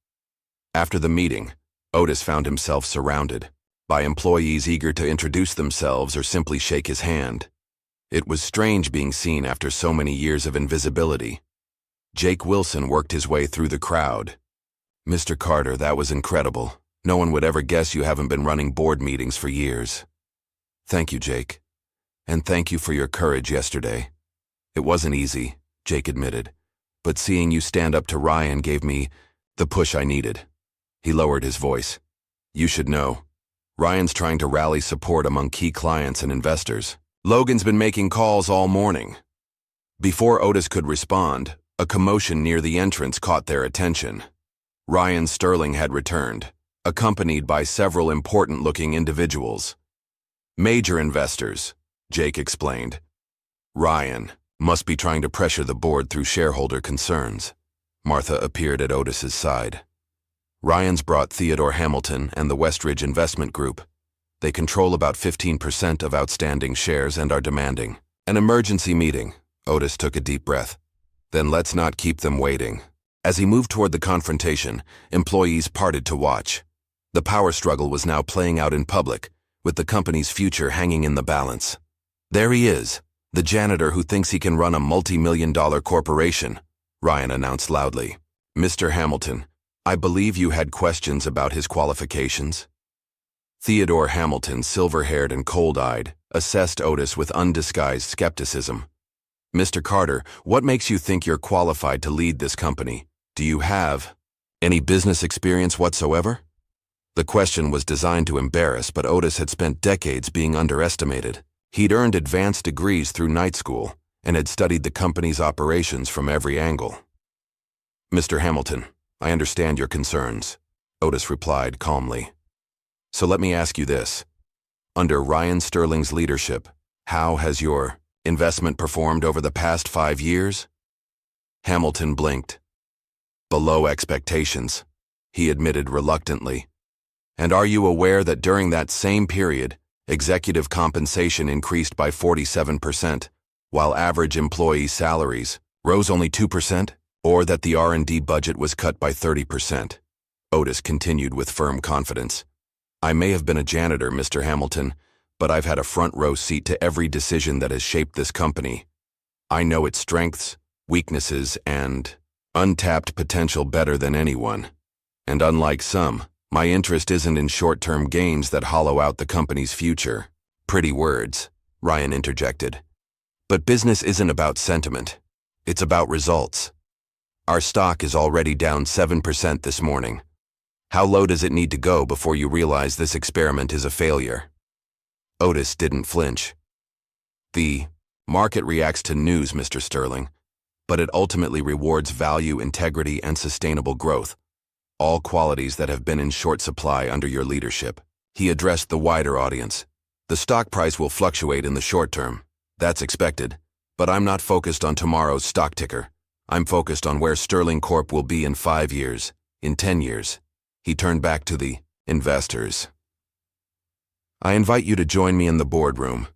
After the meeting, Otis found himself surrounded by employees eager to introduce themselves or simply shake his hand. It was strange being seen after so many years of invisibility. Jake Wilson worked his way through the crowd. "Mr. Carter, that was incredible. No one would ever guess you haven't been running board meetings for years." "Thank you, Jake. And thank you for your courage yesterday. It wasn't easy," Jake admitted, "but seeing you stand up to Ryan gave me the push I needed." He lowered his voice. "You should know. Ryan's trying to rally support among key clients and investors. Logan's been making calls all morning." Before Otis could respond, a commotion near the entrance caught their attention. Ryan Sterling had returned, accompanied by several important-looking individuals. "Major investors," Jake explained. "Ryan must be trying to pressure the board through shareholder concerns." Martha appeared at Otis's side. "Ryan's brought Theodore Hamilton and the Westridge Investment Group. They control about 15% of outstanding shares and are demanding an emergency meeting." Otis took a deep breath. "Then let's not keep them waiting." As he moved toward the confrontation, employees parted to watch. The power struggle was now playing out in public, with the company's future hanging in the balance. "There he is, the janitor who thinks he can run a multi-million-dollar corporation," Ryan announced loudly. "Mr. Hamilton, I believe you had questions about his qualifications?" Theodore Hamilton, silver-haired and cold-eyed, assessed Otis with undisguised skepticism. "Mr. Carter, what makes you think you're qualified to lead this company? Do you have any business experience whatsoever?" The question was designed to embarrass, but Otis had spent decades being underestimated. He'd earned advanced degrees through night school and had studied the company's operations from every angle. "Mr. Hamilton, I understand your concerns," Otis replied calmly. "So let me ask you this. Under Ryan Sterling's leadership, how has your investment performed over the past 5 years?" Hamilton blinked. "Below expectations," he admitted reluctantly. "And are you aware that during that same period, executive compensation increased by 47%, while average employee salaries rose only 2%, or that the R&D budget was cut by 30%? Otis continued with firm confidence. "I may have been a janitor, Mr. Hamilton, but I've had a front-row seat to every decision that has shaped this company. I know its strengths, weaknesses, and untapped potential better than anyone. And unlike some, my interest isn't in short-term gains that hollow out the company's future." "Pretty words," Ryan interjected. "But business isn't about sentiment. It's about results. Our stock is already down 7% this morning. How low does it need to go before you realize this experiment is a failure?" Otis didn't flinch. "The market reacts to news, Mr. Sterling, but it ultimately rewards value, integrity, and sustainable growth, all qualities that have been in short supply under your leadership." He addressed the wider audience. "The stock price will fluctuate in the short term. That's expected. But I'm not focused on tomorrow's stock ticker. I'm focused on where Sterling Corp will be in 5 years, in 10 years. He turned back to the investors. "I invite you to join me in the boardroom.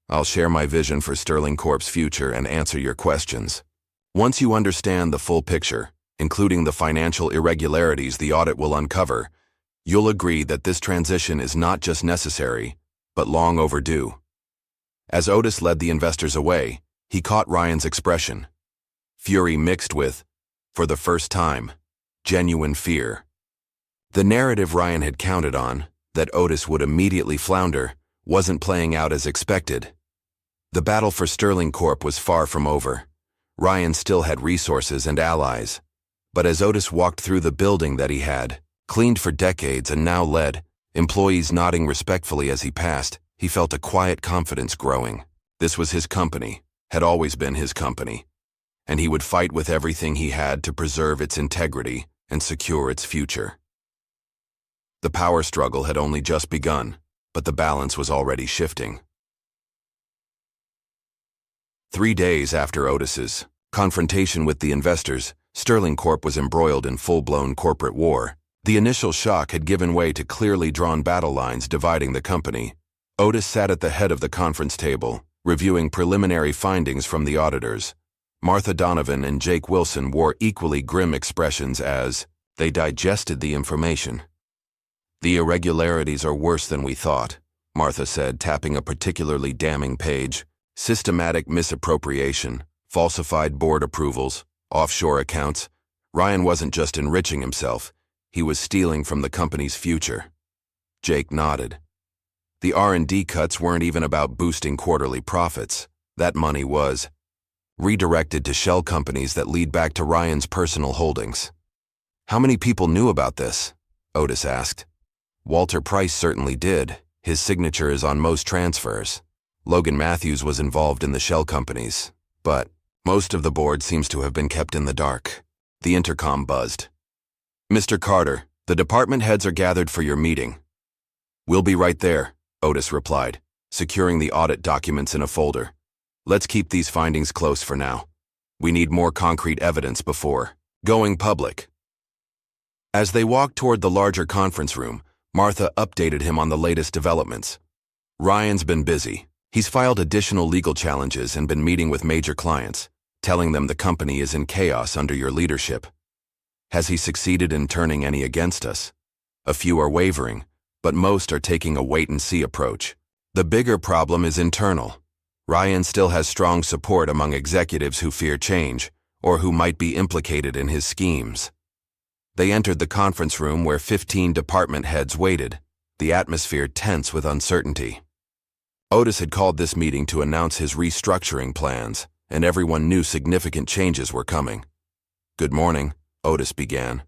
I'll share my vision for Sterling Corp's future and answer your questions. Once you understand the full picture, including the financial irregularities the audit will uncover, you'll agree that this transition is not just necessary, but long overdue." As Otis led the investors away, He caught Ryan's expression. Fury mixed with, for the first time, genuine fear. The narrative Ryan had counted on, that Otis would immediately flounder, wasn't playing out as expected. The battle for Sterling Corp was far from over. Ryan still had resources and allies. But as Otis walked through the building that he had, cleaned for decades and now led, employees nodding respectfully as he passed, he felt a quiet confidence growing. This was his company, had always been his company, and he would fight with everything he had to preserve its integrity and secure its future. The power struggle had only just begun, but the balance was already shifting. 3 days after Otis's confrontation with the investors, Sterling Corp was embroiled in full-blown corporate war. The initial shock had given way to clearly drawn battle lines dividing the company. Otis sat at the head of the conference table, reviewing preliminary findings from the auditors. Martha Donovan and Jake Wilson wore equally grim expressions as they digested the information. "The irregularities are worse than we thought," Martha said, tapping a particularly damning page. "Systematic misappropriation, falsified board approvals, offshore accounts. Ryan wasn't just enriching himself, he was stealing from the company's future." Jake nodded. The R&D cuts weren't even about boosting quarterly profits. That money was redirected to shell companies that lead back to Ryan's personal holdings. "How many people knew about this?" Otis asked. "Walter Price certainly did. His signature is on most transfers. Logan Matthews was involved in the shell companies, but most of the board seems to have been kept in the dark." The intercom buzzed. "Mr. Carter, the department heads are gathered for your meeting." "We'll be right there," Otis replied, securing the audit documents in a folder. "Let's keep these findings close for now. We need more concrete evidence before going public." As they walked toward the larger conference room, Martha updated him on the latest developments. "Ryan's been busy. He's filed additional legal challenges and been meeting with major clients, telling them the company is in chaos under your leadership. Has he succeeded in turning any against us? A few are wavering, but most are taking a wait-and-see approach. The bigger problem is internal. Ryan still has strong support among executives who fear change, or who might be implicated in his schemes." They entered the conference room where 15 department heads waited, the atmosphere tense with uncertainty. Otis had called this meeting to announce his restructuring plans, and everyone knew significant changes were coming. "Good morning," Otis began.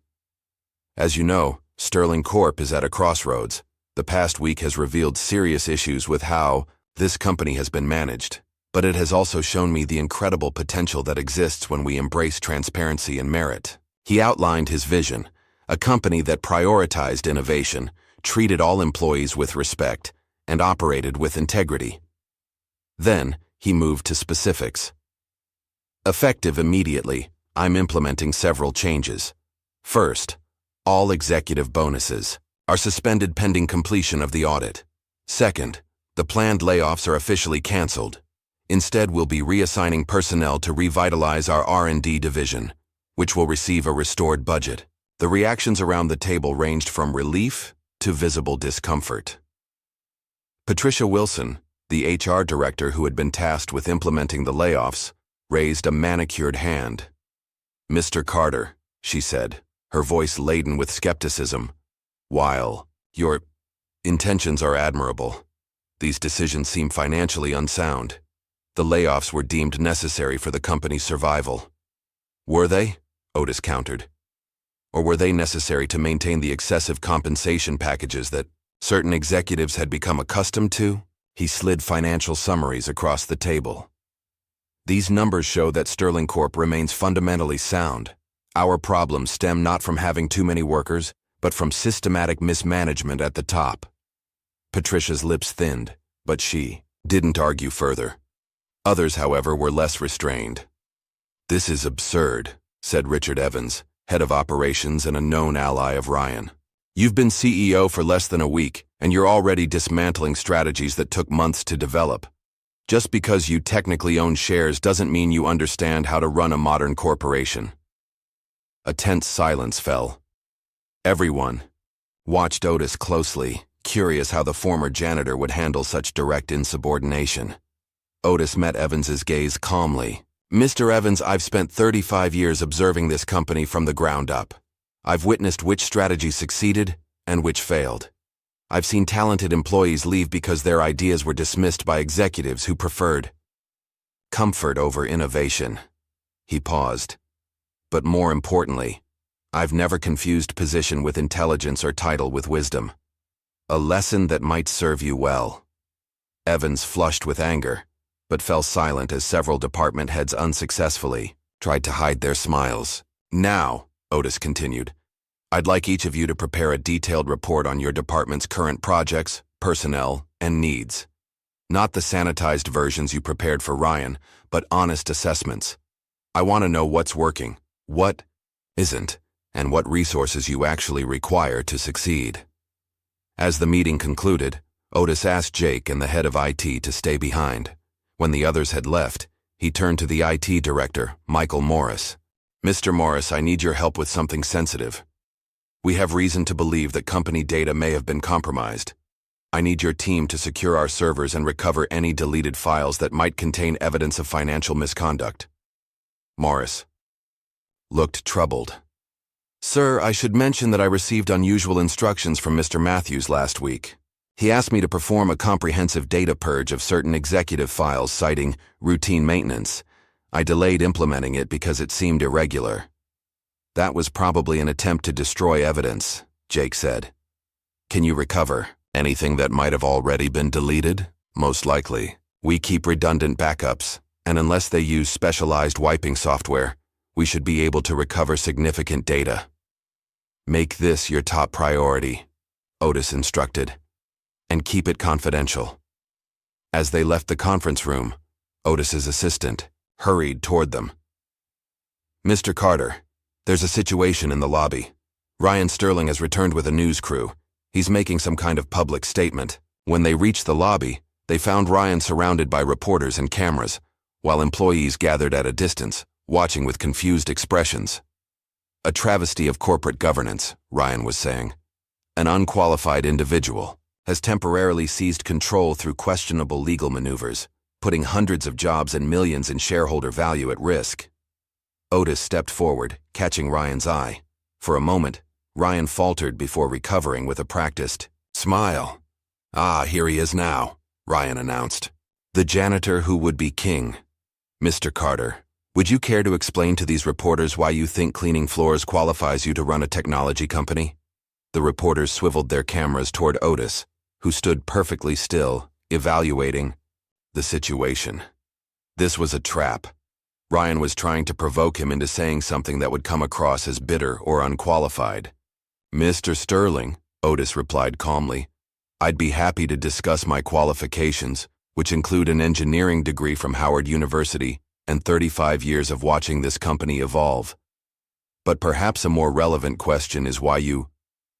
"As you know, Sterling Corp is at a crossroads. The past week has revealed serious issues with how this company has been managed, but it has also shown me the incredible potential that exists when we embrace transparency and merit." He outlined his vision, a company that prioritized innovation, treated all employees with respect, and operated with integrity. Then, he moved to specifics. "Effective immediately, I'm implementing several changes. First, all executive bonuses are suspended pending completion of the audit. Second, the planned layoffs are officially canceled. Instead, we'll be reassigning personnel to revitalize our R&D division, which will receive a restored budget." The reactions around the table ranged from relief to visible discomfort. Patricia Wilson, the HR director who had been tasked with implementing the layoffs, raised a manicured hand. "Mr. Carter," she said, her voice laden with skepticism, "while your intentions are admirable, these decisions seem financially unsound. The layoffs were deemed necessary for the company's survival." "Were they?" Otis countered. "Or were they necessary to maintain the excessive compensation packages that certain executives had become accustomed to?" He slid financial summaries across the table. "These numbers show that Sterling Corp remains fundamentally sound. Our problems stem not from having too many workers, but from systematic mismanagement at the top." Patricia's lips thinned, but she didn't argue further. Others, however, were less restrained. "This is absurd," said Richard Evans, head of operations and a known ally of Ryan. "You've been CEO for less than a week, and you're already dismantling strategies that took months to develop. Just because you technically own shares doesn't mean you understand how to run a modern corporation." A tense silence fell. Everyone watched Otis closely, curious how the former janitor would handle such direct insubordination. Otis met Evans's gaze calmly. Mr. Evans, I've spent 35 years observing this company from the ground up. I've witnessed which strategy succeeded and which failed. I've seen talented employees leave because their ideas were dismissed by executives who preferred comfort over innovation. He paused. But more importantly, I've never confused position with intelligence or title with wisdom. A lesson that might serve you well. Evans flushed with anger, but fell silent as several department heads unsuccessfully tried to hide their smiles. Now, Otis continued, I'd like each of you to prepare a detailed report on your department's current projects, personnel, and needs. Not the sanitized versions you prepared for Ryan, but honest assessments. I want to know what's working, what isn't, and what resources you actually require to succeed. As the meeting concluded, Otis asked Jake and the head of IT to stay behind. When the others had left, he turned to the IT director, Michael Morris. Mr. Morris, I need your help with something sensitive. We have reason to believe that company data may have been compromised. I need your team to secure our servers and recover any deleted files that might contain evidence of financial misconduct. Morris looked troubled. Sir, I should mention that I received unusual instructions from Mr. Matthews last week. He asked me to perform a comprehensive data purge of certain executive files citing routine maintenance. I delayed implementing it because it seemed irregular. That was probably an attempt to destroy evidence, Jake said. Can you recover anything that might have already been deleted? Most likely. We keep redundant backups, and unless they use specialized wiping software, we should be able to recover significant data. Make this your top priority, Otis instructed, and keep it confidential. As they left the conference room, Otis's assistant hurried toward them. Mr. Carter, there's a situation in the lobby. Ryan Sterling has returned with a news crew. He's making some kind of public statement. When they reached the lobby, they found Ryan surrounded by reporters and cameras, while employees gathered at a distance, watching with confused expressions. A travesty of corporate governance, Ryan was saying. An unqualified individual has temporarily seized control through questionable legal maneuvers, putting hundreds of jobs and millions in shareholder value at risk. Otis stepped forward, catching Ryan's eye. For a moment, Ryan faltered before recovering with a practiced smile. Ah, here he is now, Ryan announced. The janitor who would be king. Mr. Carter, would you care to explain to these reporters why you think cleaning floors qualifies you to run a technology company? The reporters swiveled their cameras toward Otis, who stood perfectly still, evaluating the situation. This was a trap. Ryan was trying to provoke him into saying something that would come across as bitter or unqualified. Mr. Sterling, Otis replied calmly, I'd be happy to discuss my qualifications, which include an engineering degree from Howard University and 35 years of watching this company evolve. But perhaps a more relevant question is why you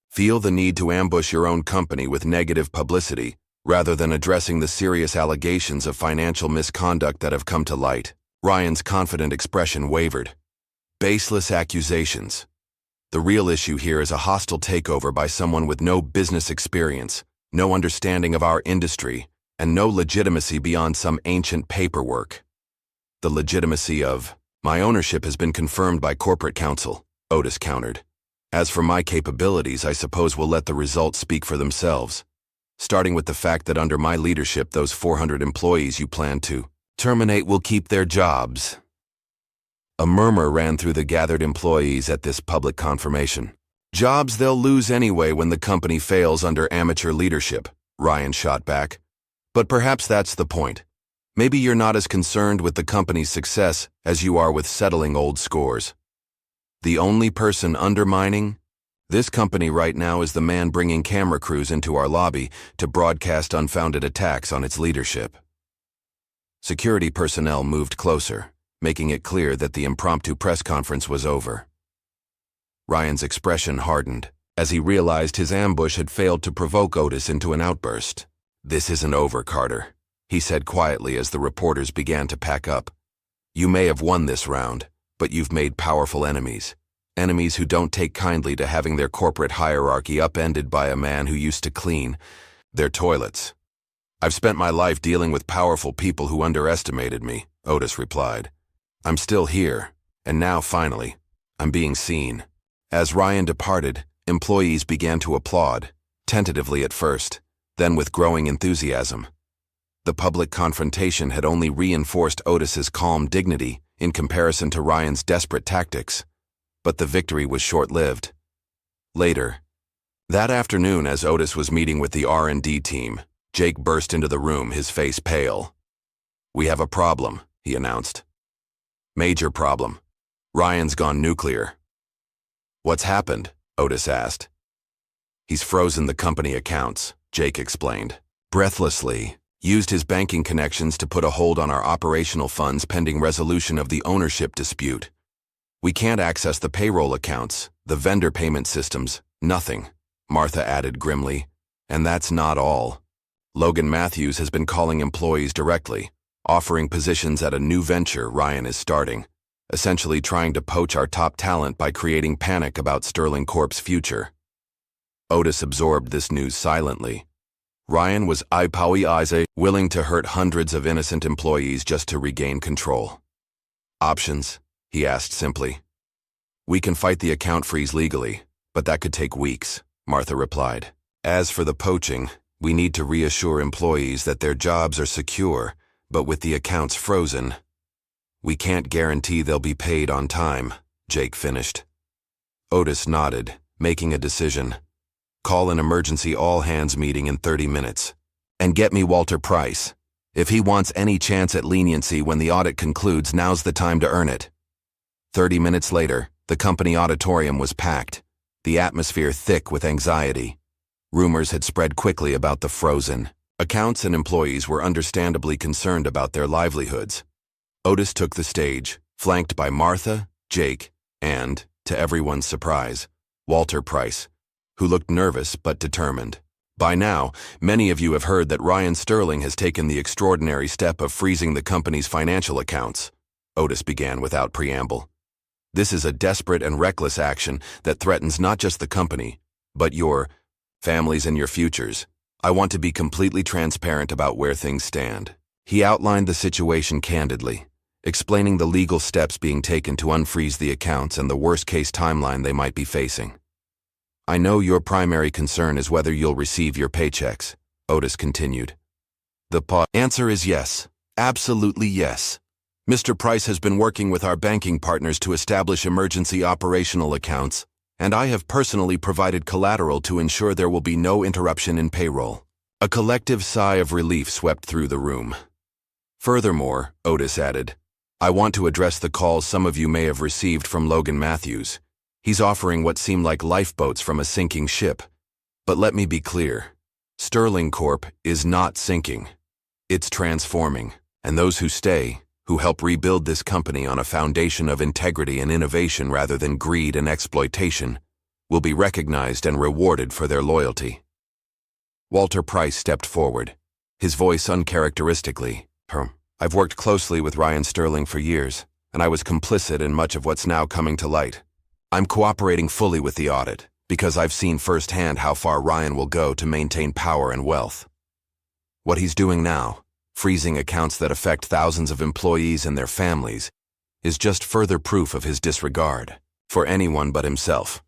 feel the need to ambush your own company with negative publicity, rather than addressing the serious allegations of financial misconduct that have come to light. Ryan's confident expression wavered. Baseless accusations. The real issue here is a hostile takeover by someone with no business experience, no understanding of our industry, and no legitimacy beyond some ancient paperwork. The legitimacy of my ownership has been confirmed by corporate counsel, Otis countered. As for my capabilities, I suppose we'll let the results speak for themselves. Starting with the fact that under my leadership, those 400 employees you plan to terminate will keep their jobs. A murmur ran through the gathered employees at this public confirmation. Jobs they'll lose anyway when the company fails under amateur leadership, Ryan shot back. But perhaps that's the point. Maybe you're not as concerned with the company's success as you are with settling old scores. The only person undermining this company right now is the man bringing camera crews into our lobby to broadcast unfounded attacks on its leadership. Security personnel moved closer, making it clear that the impromptu press conference was over. Ryan's expression hardened as he realized his ambush had failed to provoke Otis into an outburst. This isn't over, Carter, he said quietly as the reporters began to pack up. You may have won this round, but you've made powerful enemies. Enemies who don't take kindly to having their corporate hierarchy upended by a man who used to clean their toilets. I've spent my life dealing with powerful people who underestimated me, Otis replied. I'm still here, and now, finally, I'm being seen. As Ryan departed, employees began to applaud, tentatively at first, then with growing enthusiasm. The public confrontation had only reinforced Otis's calm dignity in comparison to Ryan's desperate tactics, but the victory was short-lived. Later, that afternoon, as Otis was meeting with the R&D team, Jake burst into the room, his face pale. "We have a problem," he announced. "Major problem. Ryan's gone nuclear." "What's happened?" Otis asked. "He's frozen the company accounts," Jake explained. "Breathlessly, used his banking connections to put a hold on our operational funds pending resolution of the ownership dispute. We can't access the payroll accounts, the vendor payment systems, nothing," Martha added grimly. "And that's not all. Logan Matthews has been calling employees directly, offering positions at a new venture Ryan is starting, essentially trying to poach our top talent by creating panic about Sterling Corp's future." Otis absorbed this news silently. Ryan was willing to hurt hundreds of innocent employees just to regain control. "Options?" he asked simply. "We can fight the account freeze legally, but that could take weeks," Martha replied. "As for the poaching, we need to reassure employees that their jobs are secure, but with the accounts frozen, we can't guarantee they'll be paid on time," Jake finished. Otis nodded, making a decision. "Call an emergency all-hands meeting in 30 minutes. And get me Walter Price. If he wants any chance at leniency when the audit concludes, now's the time to earn it." 30 minutes later, the company auditorium was packed, the atmosphere thick with anxiety. Rumors had spread quickly about the frozen accounts, and employees were understandably concerned about their livelihoods. Otis took the stage, flanked by Martha, Jake, and, to everyone's surprise, Walter Price, who looked nervous but determined. "By now, many of you have heard that Ryan Sterling has taken the extraordinary step of freezing the company's financial accounts," Otis began without preamble. "This is a desperate and reckless action that threatens not just the company, but your families and your futures. I want to be completely transparent about where things stand." He outlined the situation candidly, explaining the legal steps being taken to unfreeze the accounts and the worst-case timeline they might be facing. "I know your primary concern is whether you'll receive your paychecks," Otis continued. "The answer is yes, absolutely yes. Mr. Price has been working with our banking partners to establish emergency operational accounts, and I have personally provided collateral to ensure there will be no interruption in payroll." A collective sigh of relief swept through the room. "Furthermore," Otis added, "I want to address the calls some of you may have received from Logan Matthews. He's offering what seem like lifeboats from a sinking ship. But let me be clear, Sterling Corp is not sinking. It's transforming, and those who stay, who help rebuild this company on a foundation of integrity and innovation rather than greed and exploitation, will be recognized and rewarded for their loyalty." Walter Price stepped forward, his voice uncharacteristically firm. "I've worked closely with Ryan Sterling for years, and I was complicit in much of what's now coming to light. I'm cooperating fully with the audit, because I've seen firsthand how far Ryan will go to maintain power and wealth. What he's doing now, freezing accounts that affect thousands of employees and their families, is just further proof of his disregard for anyone but himself."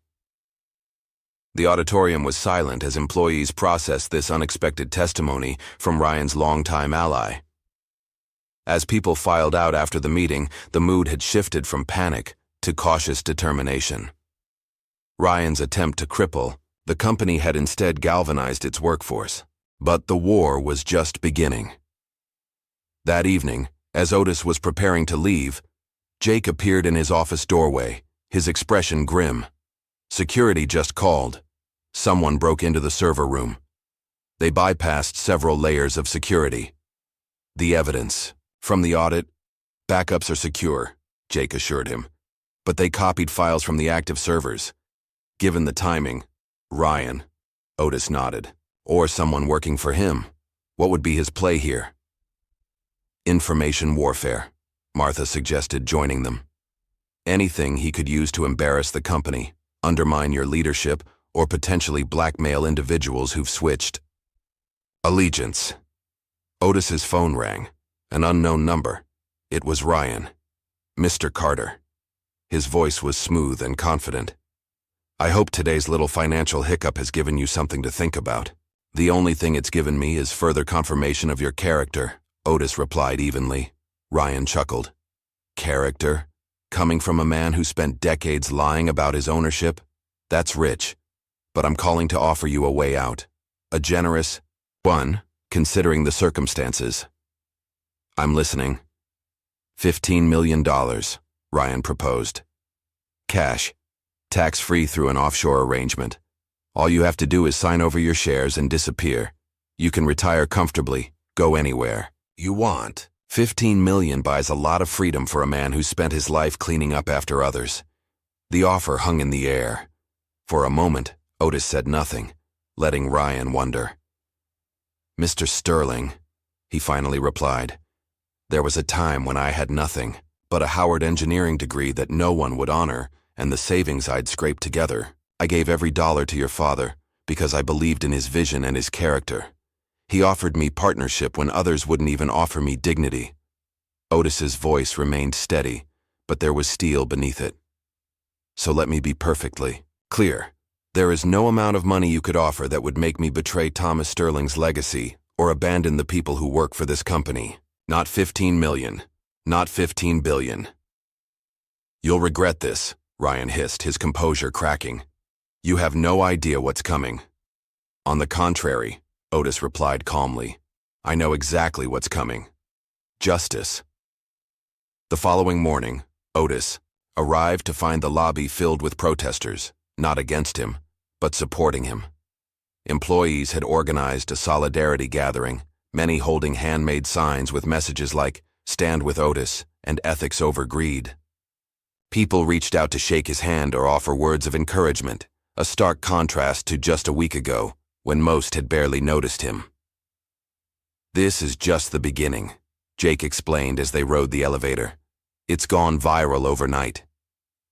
The auditorium was silent as employees processed this unexpected testimony from Ryan's longtime ally. As people filed out after the meeting, the mood had shifted from panic to cautious determination. Ryan's attempt to cripple the company had instead galvanized its workforce, but the war was just beginning. That evening, as Otis was preparing to leave, Jake appeared in his office doorway, his expression grim. Security just called. Someone broke into the server room. They bypassed several layers of security. "The evidence from the audit, backups are secure," Jake assured him. "But they copied files from the active servers. Given the timing, Ryan," Otis nodded, "or someone working for him, what would be his play here?" "Information warfare," Martha suggested, joining them. "Anything he could use to embarrass the company, undermine your leadership, or potentially blackmail individuals who've switched allegiance." Otis's phone rang. An unknown number. It was Ryan. Mr. Carter. His voice was smooth and confident. I hope today's little financial hiccup has given you something to think about. The only thing it's given me is further confirmation of your character, Otis replied evenly. Ryan chuckled. Character? Coming from a man who spent decades lying about his ownership? That's rich. But I'm calling to offer you a way out. A generous one, considering the circumstances. I'm listening. $15 million, Ryan proposed. Cash. Tax-free through an offshore arrangement. All you have to do is sign over your shares and disappear. You can retire comfortably, go anywhere you want. $15 million buys a lot of freedom for a man who spent his life cleaning up after others. The offer hung in the air. For a moment, Otis said nothing, letting Ryan wonder. Mr. Sterling, he finally replied, there was a time when I had nothing but a Howard engineering degree that no one would honor, and the savings I'd scraped together. I gave every dollar to your father because I believed in his vision and his character. He offered me partnership when others wouldn't even offer me dignity. Otis's voice remained steady, but there was steel beneath it. So let me be perfectly clear. There is no amount of money you could offer that would make me betray Thomas Sterling's legacy or abandon the people who work for this company. Not 15 million. Not 15 billion. You'll regret this, Ryan hissed, his composure cracking. You have no idea what's coming. On the contrary, Otis replied calmly, I know exactly what's coming. Justice. The following morning, Otis arrived to find the lobby filled with protesters, not against him, but supporting him. Employees had organized a solidarity gathering, many holding handmade signs with messages like, Stand with Otis and Ethics over Greed. People reached out to shake his hand or offer words of encouragement, a stark contrast to just a week ago, when most had barely noticed him. This is just the beginning, Jake explained as they rode the elevator. It's gone viral overnight.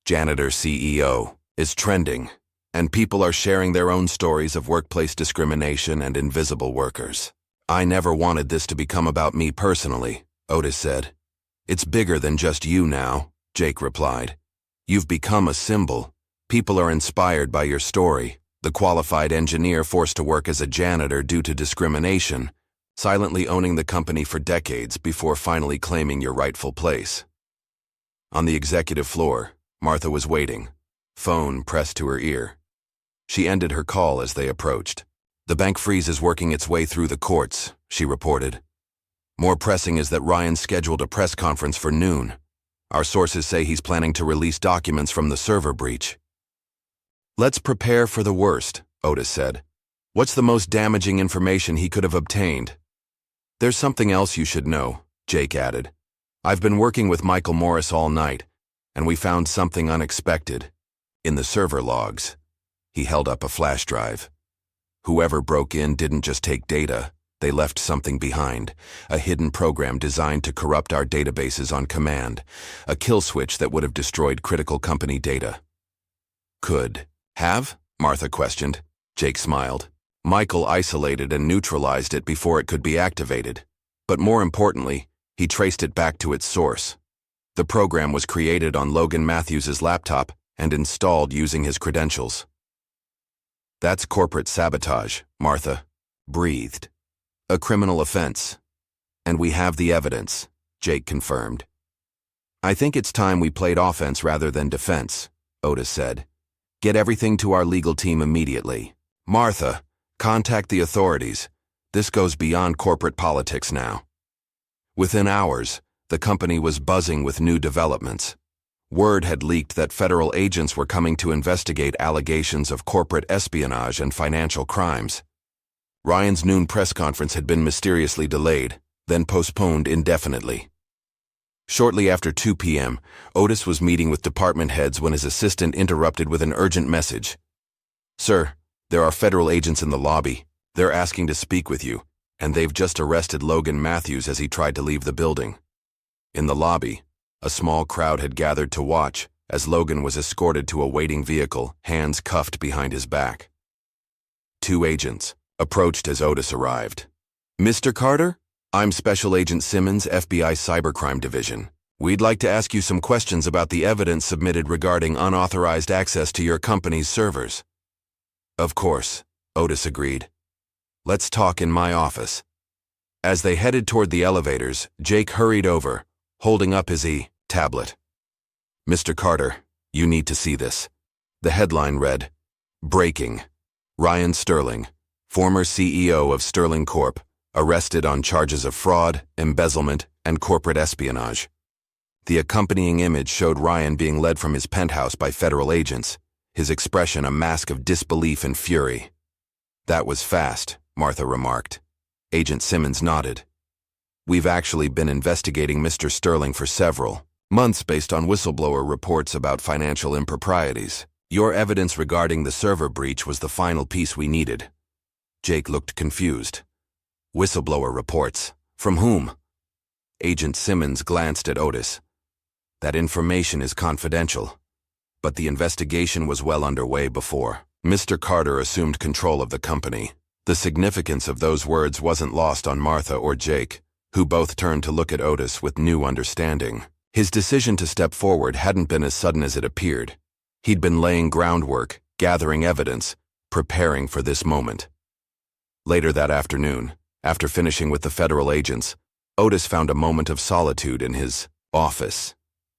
Janitor CEO is trending, and people are sharing their own stories of workplace discrimination and invisible workers. I never wanted this to become about me personally, Otis said. It's bigger than just you now, Jake replied. You've become a symbol. People are inspired by your story. The qualified engineer forced to work as a janitor due to discrimination, silently owning the company for decades before finally claiming your rightful place. On the executive floor, Martha was waiting, phone pressed to her ear. She ended her call as they approached. The bank freeze is working its way through the courts, she reported. More pressing is that Ryan scheduled a press conference for noon. Our sources say he's planning to release documents from the server breach. Let's prepare for the worst, Otis said. What's the most damaging information he could have obtained? There's something else you should know, Jake added. I've been working with Michael Morris all night, and we found something unexpected. In the server logs. He held up a flash drive. Whoever broke in didn't just take data, they left something behind. A hidden program designed to corrupt our databases on command. A kill switch that would have destroyed critical company data. Could have? Martha questioned. Jake smiled. Michael isolated and neutralized it before it could be activated. But more importantly, he traced it back to its source. The program was created on Logan Matthews's laptop and installed using his credentials. That's corporate sabotage, Martha breathed. A criminal offense. And we have the evidence, Jake confirmed. I think it's time we played offense rather than defense, Otis said. Get everything to our legal team immediately. Martha, contact the authorities. This goes beyond corporate politics now. Within hours, the company was buzzing with new developments. Word had leaked that federal agents were coming to investigate allegations of corporate espionage and financial crimes. Ryan's noon press conference had been mysteriously delayed, then postponed indefinitely. Shortly after 2 p.m., Otis was meeting with department heads when his assistant interrupted with an urgent message. Sir, there are federal agents in the lobby. They're asking to speak with you, and they've just arrested Logan Matthews as he tried to leave the building. In the lobby, a small crowd had gathered to watch as Logan was escorted to a waiting vehicle, hands cuffed behind his back. 2 agents approached as Otis arrived. Mr. Carter? I'm Special Agent Simmons, FBI Cybercrime Division. We'd like to ask you some questions about the evidence submitted regarding unauthorized access to your company's servers. Of course, Otis agreed. Let's talk in my office. As they headed toward the elevators, Jake hurried over, holding up his tablet. Mr. Carter, you need to see this. The headline read, "Breaking. Ryan Sterling, former CEO of Sterling Corp., arrested on charges of fraud, embezzlement, and corporate espionage." The accompanying image showed Ryan being led from his penthouse by federal agents, his expression a mask of disbelief and fury. "That was fast," Martha remarked. Agent Simmons nodded. "We've actually been investigating Mr. Sterling for several months based on whistleblower reports about financial improprieties. Your evidence regarding the server breach was the final piece we needed." Jake looked confused. "Whistleblower reports? From whom?" Agent Simmons glanced at Otis. "That information is confidential, but the investigation was well underway before Mr. Carter assumed control of the company." The significance of those words wasn't lost on Martha or Jake, who both turned to look at Otis with new understanding. His decision to step forward hadn't been as sudden as it appeared. He'd been laying groundwork, gathering evidence, preparing for this moment. Later that afternoon, after finishing with the federal agents, Otis found a moment of solitude in his office.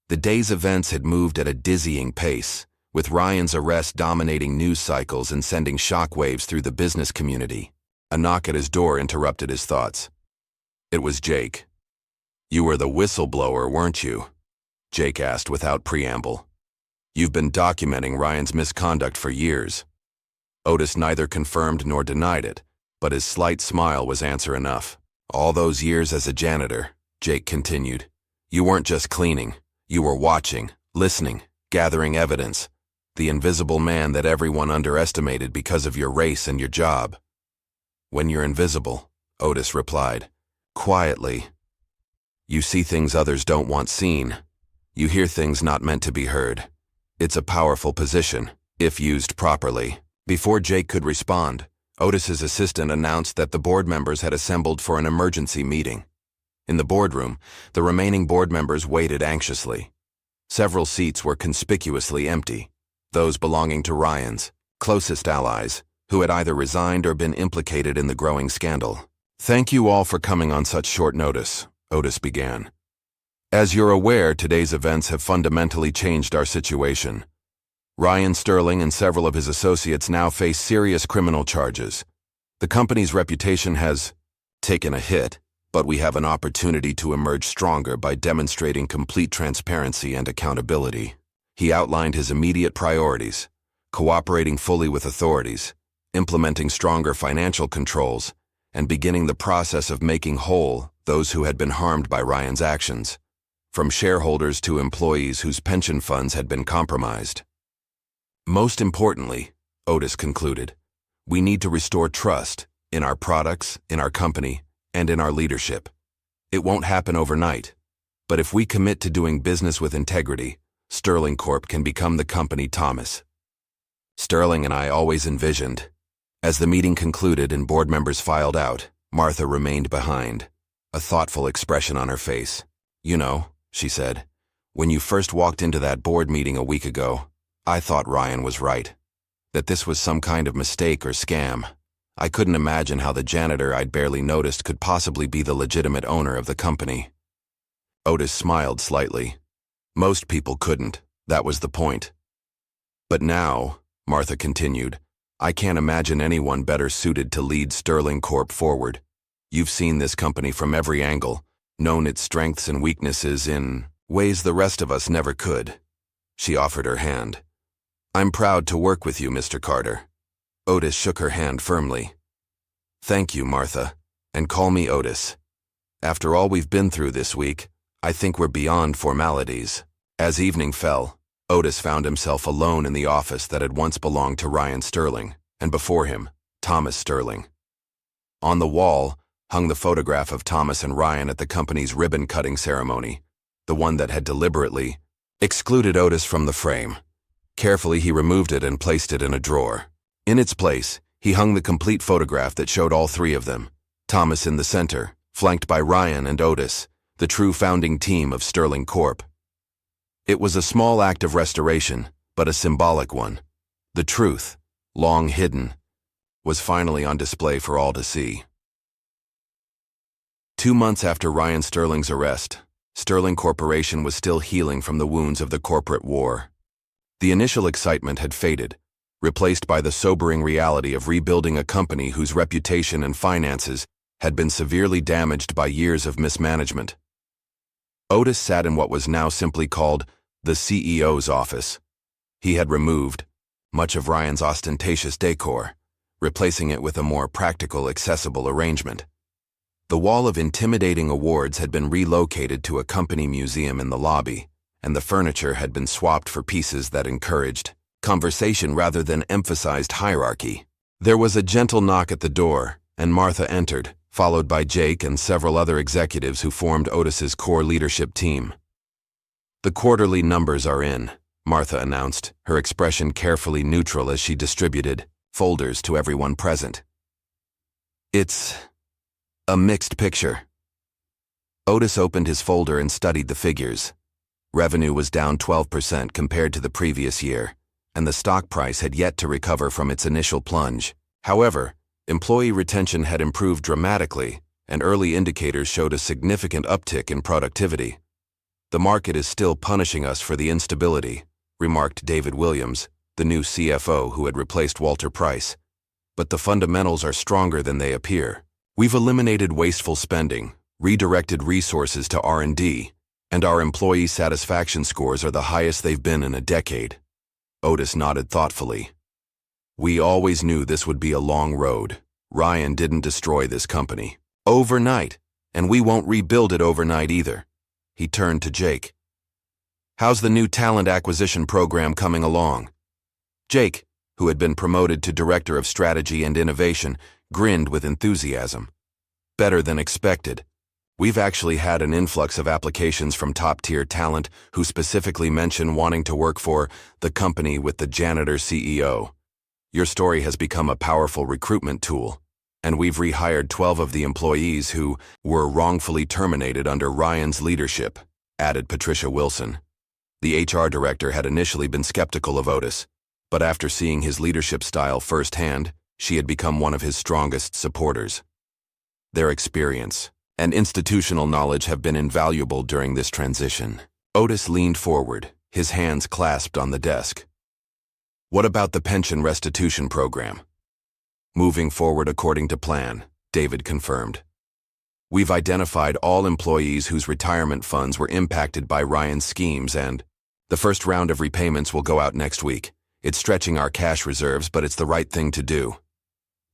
The day's events had moved at a dizzying pace, with Ryan's arrest dominating news cycles and sending shockwaves through the business community. A knock at his door interrupted his thoughts. It was Jake. "You were the whistleblower, weren't you?" Jake asked without preamble. "You've been documenting Ryan's misconduct for years." Otis neither confirmed nor denied it, but his slight smile was answer enough. "All those years as a janitor," Jake continued, "you weren't just cleaning. You were watching, listening, gathering evidence. The invisible man that everyone underestimated because of your race and your job." "When you're invisible," Otis replied, quietly, "you see things others don't want seen. You hear things not meant to be heard. It's a powerful position, if used properly." Before Jake could respond, Otis's assistant announced that the board members had assembled for an emergency meeting. In the boardroom, the remaining board members waited anxiously. Several seats were conspicuously empty, those belonging to Ryan's closest allies, who had either resigned or been implicated in the growing scandal. "Thank you all for coming on such short notice," Otis began. "As you're aware, today's events have fundamentally changed our situation. Ryan Sterling and several of his associates now face serious criminal charges. The company's reputation has taken a hit, but we have an opportunity to emerge stronger by demonstrating complete transparency and accountability." He outlined his immediate priorities: cooperating fully with authorities, implementing stronger financial controls, and beginning the process of making whole those who had been harmed by Ryan's actions, from shareholders to employees whose pension funds had been compromised. "Most importantly," Otis concluded, "we need to restore trust in our products, in our company, and in our leadership. It won't happen overnight, but if we commit to doing business with integrity, Sterling Corp can become the company Thomas, Sterling, and I always envisioned." As the meeting concluded and board members filed out, Martha remained behind, a thoughtful expression on her face. "You know," she said, "when you first walked into that board meeting a week ago, I thought Ryan was right, that this was some kind of mistake or scam. I couldn't imagine how the janitor I'd barely noticed could possibly be the legitimate owner of the company." Otis smiled slightly. "Most people couldn't. That was the point. But now," Martha continued, "I can't imagine anyone better suited to lead Sterling Corp forward. You've seen this company from every angle, known its strengths and weaknesses in ways the rest of us never could." She offered her hand. "I'm proud to work with you, Mr. Carter." Otis shook her hand firmly. "Thank you, Martha, and call me Otis. After all we've been through this week, I think we're beyond formalities." As evening fell, Otis found himself alone in the office that had once belonged to Ryan Sterling, and before him, Thomas Sterling. On the wall hung the photograph of Thomas and Ryan at the company's ribbon-cutting ceremony, the one that had deliberately excluded Otis from the frame. Carefully, he removed it and placed it in a drawer. In its place, he hung the complete photograph that showed all three of them, Thomas in the center, flanked by Ryan and Otis, the true founding team of Sterling Corp. It was a small act of restoration, but a symbolic one. The truth, long hidden, was finally on display for all to see. 2 months after Ryan Sterling's arrest, Sterling Corporation was still healing from the wounds of the corporate war. The initial excitement had faded, replaced by the sobering reality of rebuilding a company whose reputation and finances had been severely damaged by years of mismanagement. Otis sat in what was now simply called the CEO's office. He had removed much of Ryan's ostentatious decor, replacing it with a more practical, accessible arrangement. The wall of intimidating awards had been relocated to a company museum in the lobby, and the furniture had been swapped for pieces that encouraged conversation rather than emphasized hierarchy. There was a gentle knock at the door, and Martha entered, followed by Jake and several other executives who formed Otis's core leadership team. "The quarterly numbers are in," Martha announced, her expression carefully neutral as she distributed folders to everyone present. "It's a mixed picture." Otis opened his folder and studied the figures. Revenue was down 12% compared to the previous year, and the stock price had yet to recover from its initial plunge. However, employee retention had improved dramatically, and early indicators showed a significant uptick in productivity. "The market is still punishing us for the instability," remarked David Williams, the new CFO who had replaced Walter Price. "But the fundamentals are stronger than they appear. We've eliminated wasteful spending, redirected resources to R&D, and our employee satisfaction scores are the highest they've been in a decade." Otis nodded thoughtfully. "We always knew this would be a long road. Ryan didn't destroy this company overnight, and we won't rebuild it overnight either." He turned to Jake. "How's the new talent acquisition program coming along?" Jake, who had been promoted to Director of Strategy and Innovation, grinned with enthusiasm. "Better than expected. We've actually had an influx of applications from top-tier talent who specifically mention wanting to work for the company with the Janitor CEO. Your story has become a powerful recruitment tool, and we've rehired 12 of the employees who were wrongfully terminated under Ryan's leadership," added Patricia Wilson. The HR director had initially been skeptical of Otis, but after seeing his leadership style firsthand, she had become one of his strongest supporters. Their experience and institutional knowledge have been invaluable during this transition. Otis leaned forward, his hands clasped on the desk. "What about the pension restitution program?" "Moving forward according to plan," David confirmed. "We've identified all employees whose retirement funds were impacted by Ryan's schemes, and the first round of repayments will go out next week. It's stretching our cash reserves, but it's the right thing to do."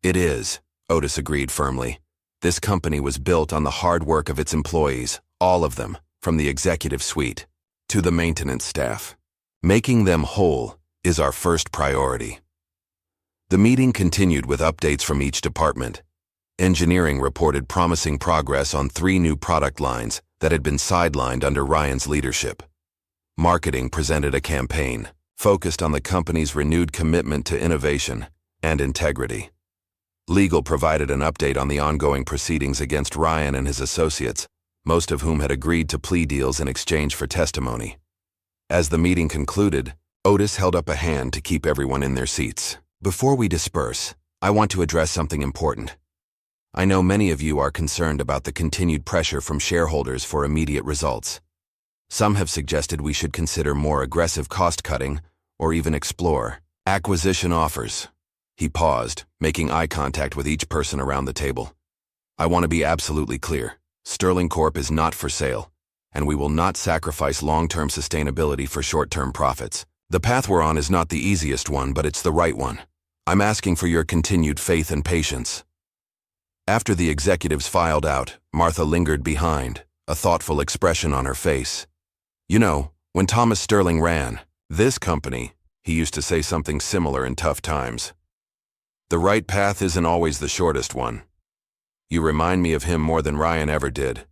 "It is," Otis agreed firmly. "This company was built on the hard work of its employees, all of them, from the executive suite to the maintenance staff. Making them whole is our first priority." The meeting continued with updates from each department. Engineering reported promising progress on 3 new product lines that had been sidelined under Ryan's leadership. Marketing presented a campaign focused on the company's renewed commitment to innovation and integrity. Legal provided an update on the ongoing proceedings against Ryan and his associates, most of whom had agreed to plea deals in exchange for testimony. As the meeting concluded, Otis held up a hand to keep everyone in their seats. "Before we disperse, I want to address something important. I know many of you are concerned about the continued pressure from shareholders for immediate results. Some have suggested we should consider more aggressive cost-cutting or even explore acquisition offers." He paused, making eye contact with each person around the table. "I want to be absolutely clear. Sterling Corp is not for sale, and we will not sacrifice long-term sustainability for short-term profits. The path we're on is not the easiest one, but it's the right one. I'm asking for your continued faith and patience." After the executives filed out, Martha lingered behind, a thoughtful expression on her face. "You know, when Thomas Sterling ran this company, he used to say something similar in tough times. The right path isn't always the shortest one. You remind me of him more than Ryan ever did."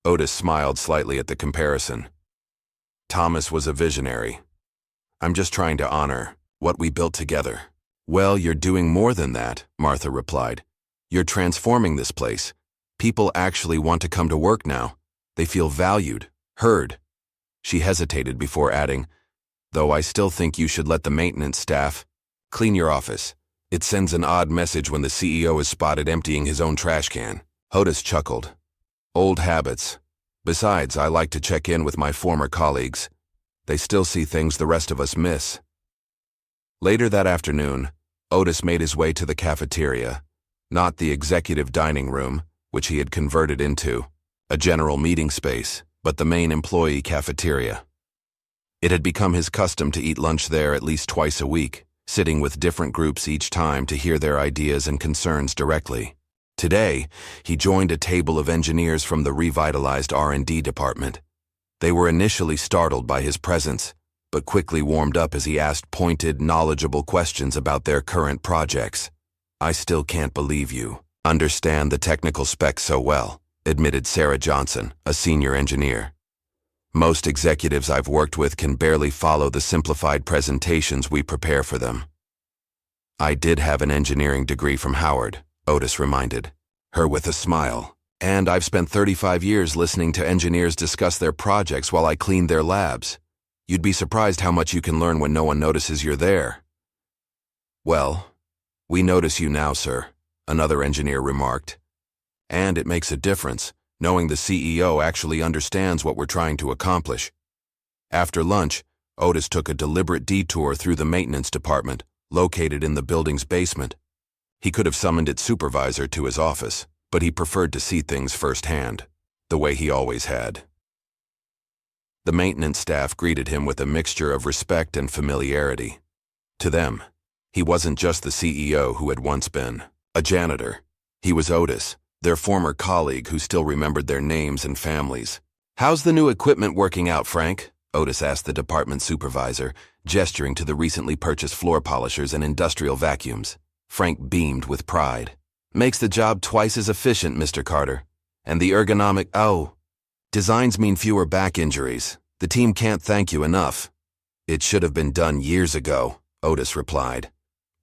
Otis smiled slightly at the comparison. "Thomas was a visionary. I'm just trying to honor what we built together." "Well, you're doing more than that," Martha replied. "You're transforming this place, People actually want to come to work now. They feel valued, heard. She hesitated before adding, though I still think you should let the maintenance staff clean your office. It sends an odd message when the CEO is spotted emptying his own trash can. Otis chuckled. Old habits. Besides, I like to check in with my former colleagues. They still see things the rest of us miss. Later that afternoon, Otis made his way to the cafeteria, not the executive dining room, which he had converted into a general meeting space, but the main employee cafeteria. It had become his custom to eat lunch there at least twice a week, sitting with different groups each time to hear their ideas and concerns directly. Today, he joined a table of engineers from the revitalized R&D department. They were initially startled by his presence, but quickly warmed up as he asked pointed, knowledgeable questions about their current projects. I still can't believe you understand the technical specs so well, admitted Sarah Johnson, a senior engineer. Most executives I've worked with can barely follow the simplified presentations we prepare for them. I did have an engineering degree from Howard, Otis reminded her with a smile. And I've spent 35 years listening to engineers discuss their projects while I cleaned their labs. You'd be surprised how much you can learn when no one notices you're there. Well, we notice you now, sir, another engineer remarked. And it makes a difference, knowing the CEO actually understands what we're trying to accomplish. After lunch, Otis took a deliberate detour through the maintenance department, located in the building's basement. He could have summoned its supervisor to his office, but he preferred to see things firsthand, the way he always had. The maintenance staff greeted him with a mixture of respect and familiarity. To them, he wasn't just the CEO who had once been a janitor. He was Otis, their former colleague who still remembered their names and families. How's the new equipment working out, Frank? Otis asked the department supervisor, gesturing to the recently purchased floor polishers and industrial vacuums. Frank beamed with pride. Makes the job twice as efficient, Mr. Carter. And the ergonomic, designs mean fewer back injuries. The team can't thank you enough. It should have been done years ago, Otis replied.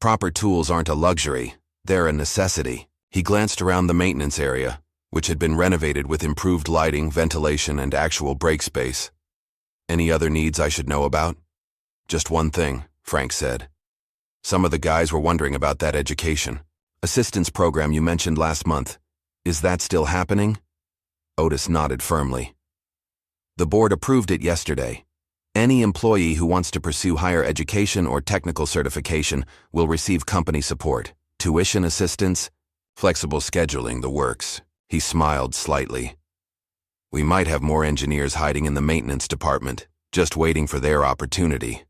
Proper tools aren't a luxury, they're a necessity. He glanced around the maintenance area, which had been renovated with improved lighting, ventilation, and actual break space. Any other needs I should know about? Just one thing, Frank said. Some of the guys were wondering about that education assistance program you mentioned last month. Is that still happening? Otis nodded firmly. The board approved it yesterday. Any employee who wants to pursue higher education or technical certification will receive company support, tuition assistance, flexible scheduling, the works. He smiled slightly. We might have more engineers hiding in the maintenance department, just waiting for their opportunity.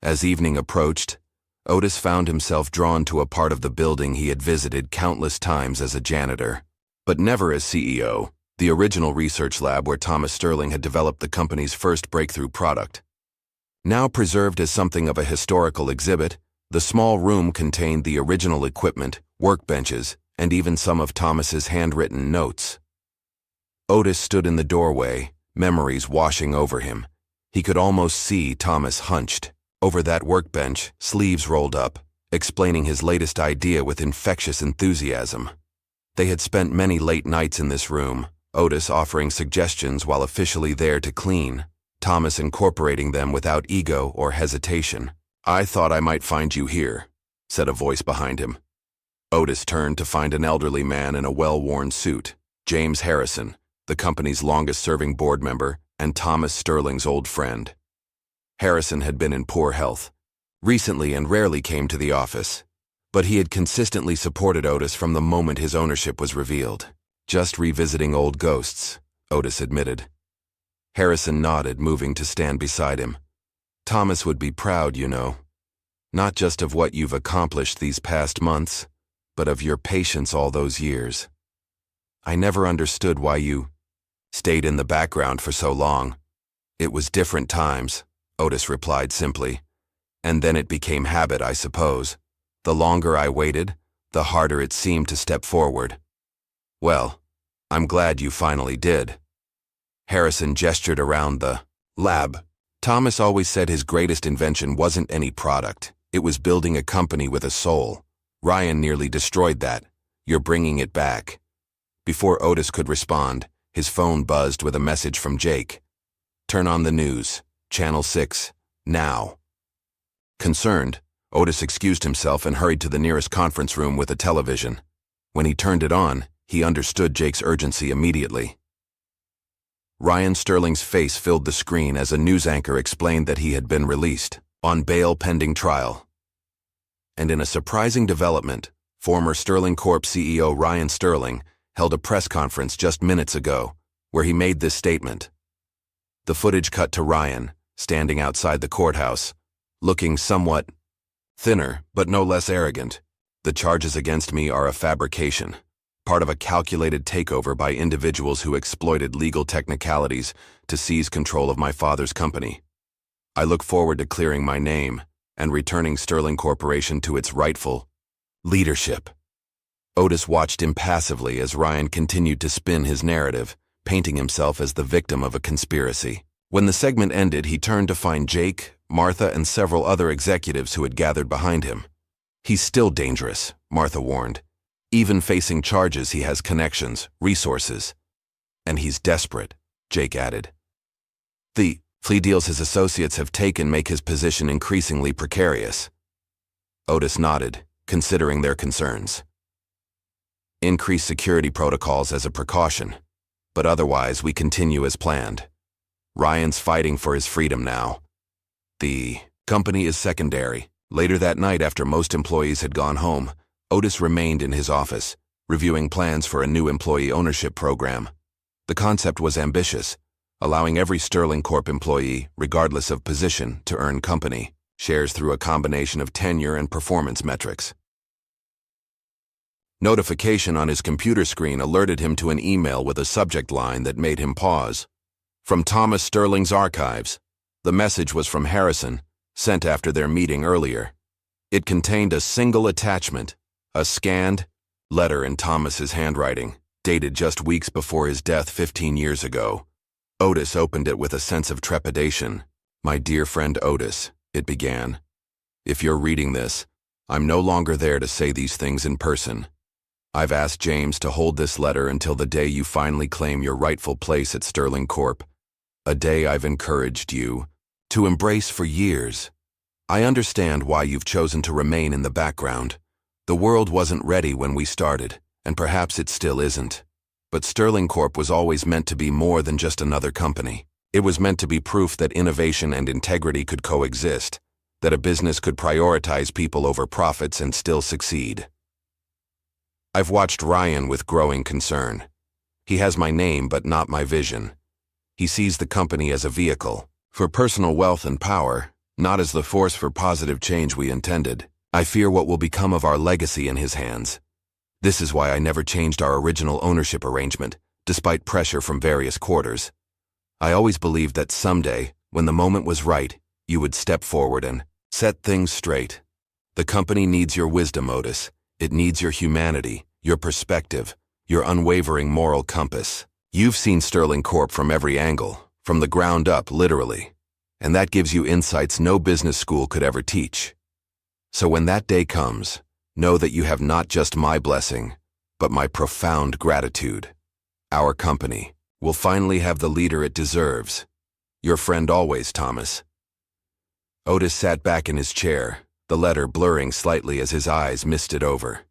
As evening approached, Otis found himself drawn to a part of the building he had visited countless times as a janitor, but never as CEO, the original research lab where Thomas Sterling had developed the company's first breakthrough product. Now preserved as something of a historical exhibit, the small room contained the original equipment, workbenches, and even some of Thomas's handwritten notes. Otis stood in the doorway, memories washing over him. He could almost see Thomas hunched over that workbench, sleeves rolled up, explaining his latest idea with infectious enthusiasm. They had spent many late nights in this room, Otis offering suggestions while officially there to clean, Thomas incorporating them without ego or hesitation. I thought I might find you here, said a voice behind him. Otis turned to find an elderly man in a well-worn suit, James Harrison, the company's longest-serving board member and Thomas Sterling's old friend. Harrison had been in poor health, recently and rarely came to the office, but he had consistently supported Otis from the moment his ownership was revealed. Just revisiting old ghosts, Otis admitted. Harrison nodded, moving to stand beside him. Thomas would be proud, you know, not just of what you've accomplished these past months, but of your patience all those years. I never understood why you stayed in the background for so long. It was different times, Otis replied simply. And then it became habit, I suppose. The longer I waited, the harder it seemed to step forward. Well, I'm glad you finally did. Harrison gestured around the lab. Thomas always said his greatest invention wasn't any product. It was building a company with a soul. Ryan nearly destroyed that. You're bringing it back. Before Otis could respond, his phone buzzed with a message from Jake. "Turn on the news. Channel 6. Now." Concerned, Otis excused himself and hurried to the nearest conference room with a television. When he turned it on, he understood Jake's urgency immediately. Ryan Sterling's face filled the screen as a news anchor explained that he had been released, on bail pending trial. And in a surprising development, former Sterling Corp CEO Ryan Sterling held a press conference just minutes ago, where he made this statement. The footage cut to Ryan, standing outside the courthouse, looking somewhat thinner, but no less arrogant. "The charges against me are a fabrication, part of a calculated takeover by individuals who exploited legal technicalities to seize control of my father's company. I look forward to clearing my name and returning Sterling Corporation to its rightful leadership." Otis watched impassively as Ryan continued to spin his narrative, painting himself as the victim of a conspiracy. When the segment ended, he turned to find Jake, Martha, and several other executives who had gathered behind him. "He's still dangerous," Martha warned. "Even facing charges, he has connections, resources. And he's desperate," Jake added. "The plea deals his associates have taken make his position increasingly precarious." Otis nodded, considering their concerns. "Increase security protocols as a precaution, but otherwise we continue as planned. Ryan's fighting for his freedom now. The company is secondary." Later that night, after most employees had gone home, Otis remained in his office, reviewing plans for a new employee ownership program. The concept was ambitious, allowing every Sterling Corp employee, regardless of position, to earn company shares through a combination of tenure and performance metrics. Notification on his computer screen alerted him to an email with a subject line that made him pause. From Thomas Sterling's archives. The message was from Harrison, sent after their meeting earlier. It contained a single attachment, a scanned letter in Thomas's handwriting, dated just weeks before his death 15 years ago. Otis opened it with a sense of trepidation. "My dear friend Otis," it began. "If you're reading this, I'm no longer there to say these things in person. I've asked James to hold this letter until the day you finally claim your rightful place at Sterling Corp. A day I've encouraged you to embrace for years. I understand why you've chosen to remain in the background. The world wasn't ready when we started, and perhaps it still isn't. But Sterling Corp was always meant to be more than just another company. It was meant to be proof that innovation and integrity could coexist, that a business could prioritize people over profits and still succeed. I've watched Ryan with growing concern. He has my name but not my vision. He sees the company as a vehicle for personal wealth and power, not as the force for positive change we intended. I fear what will become of our legacy in his hands. This is why I never changed our original ownership arrangement, despite pressure from various quarters. I always believed that someday, when the moment was right, you would step forward and set things straight. The company needs your wisdom, Otis. It needs your humanity, your perspective, your unwavering moral compass. You've seen Sterling Corp from every angle, from the ground up, literally. And that gives you insights no business school could ever teach. So when that day comes, know that you have not just my blessing, but my profound gratitude. Our company will finally have the leader it deserves. Your friend always, Thomas. Otis sat back in his chair, the letter blurring slightly as his eyes misted over.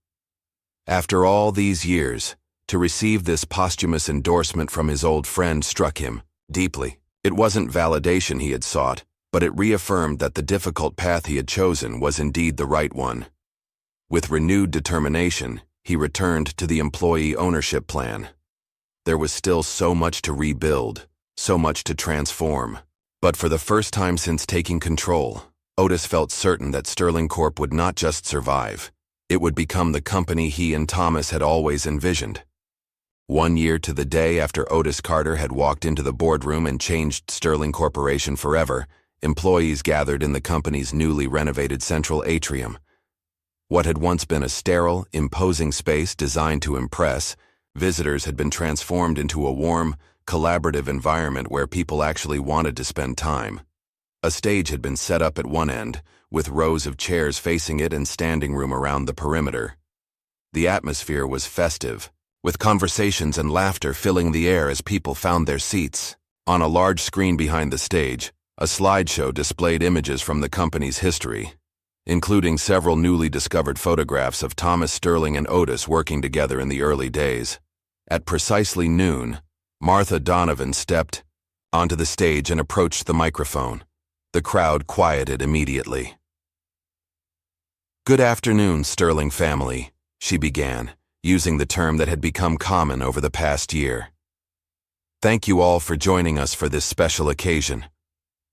After all these years, to receive this posthumous endorsement from his old friend struck him deeply. It wasn't validation he had sought, but it reaffirmed that the difficult path he had chosen was indeed the right one. With renewed determination, he returned to the employee ownership plan. There was still so much to rebuild, so much to transform. But for the first time since taking control, Otis felt certain that Sterling Corp would not just survive. It would become the company he and Thomas had always envisioned. 1 year to the day after Otis Carter had walked into the boardroom and changed Sterling Corporation forever, employees gathered in the company's newly renovated central atrium. What had once been a sterile, imposing space designed to impress, visitors had been transformed into a warm, collaborative environment where people actually wanted to spend time. A stage had been set up at one end, with rows of chairs facing it and standing room around the perimeter. The atmosphere was festive, with conversations and laughter filling the air as people found their seats. On a large screen behind the stage, a slideshow displayed images from the company's history, including several newly discovered photographs of Thomas Sterling and Otis working together in the early days. At precisely noon, Martha Donovan stepped onto the stage and approached the microphone. The crowd quieted immediately. "Good afternoon, Sterling family," she began, using the term that had become common over the past year. "Thank you all for joining us for this special occasion.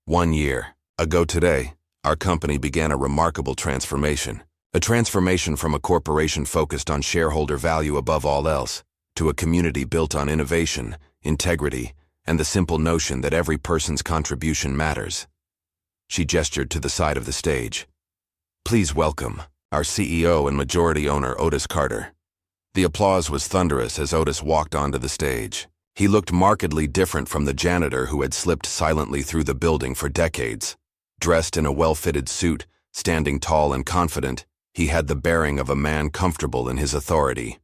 1 year ago today, our company began a remarkable transformation. A transformation from a corporation focused on shareholder value above all else, to a community built on innovation, integrity, and the simple notion that every person's contribution matters." She gestured to the side of the stage. "Please welcome our CEO and majority owner, Otis Carter." The applause was thunderous as Otis walked onto the stage. He looked markedly different from the janitor who had slipped silently through the building for decades. Dressed in a well-fitted suit, standing tall and confident, he had the bearing of a man comfortable in his authority.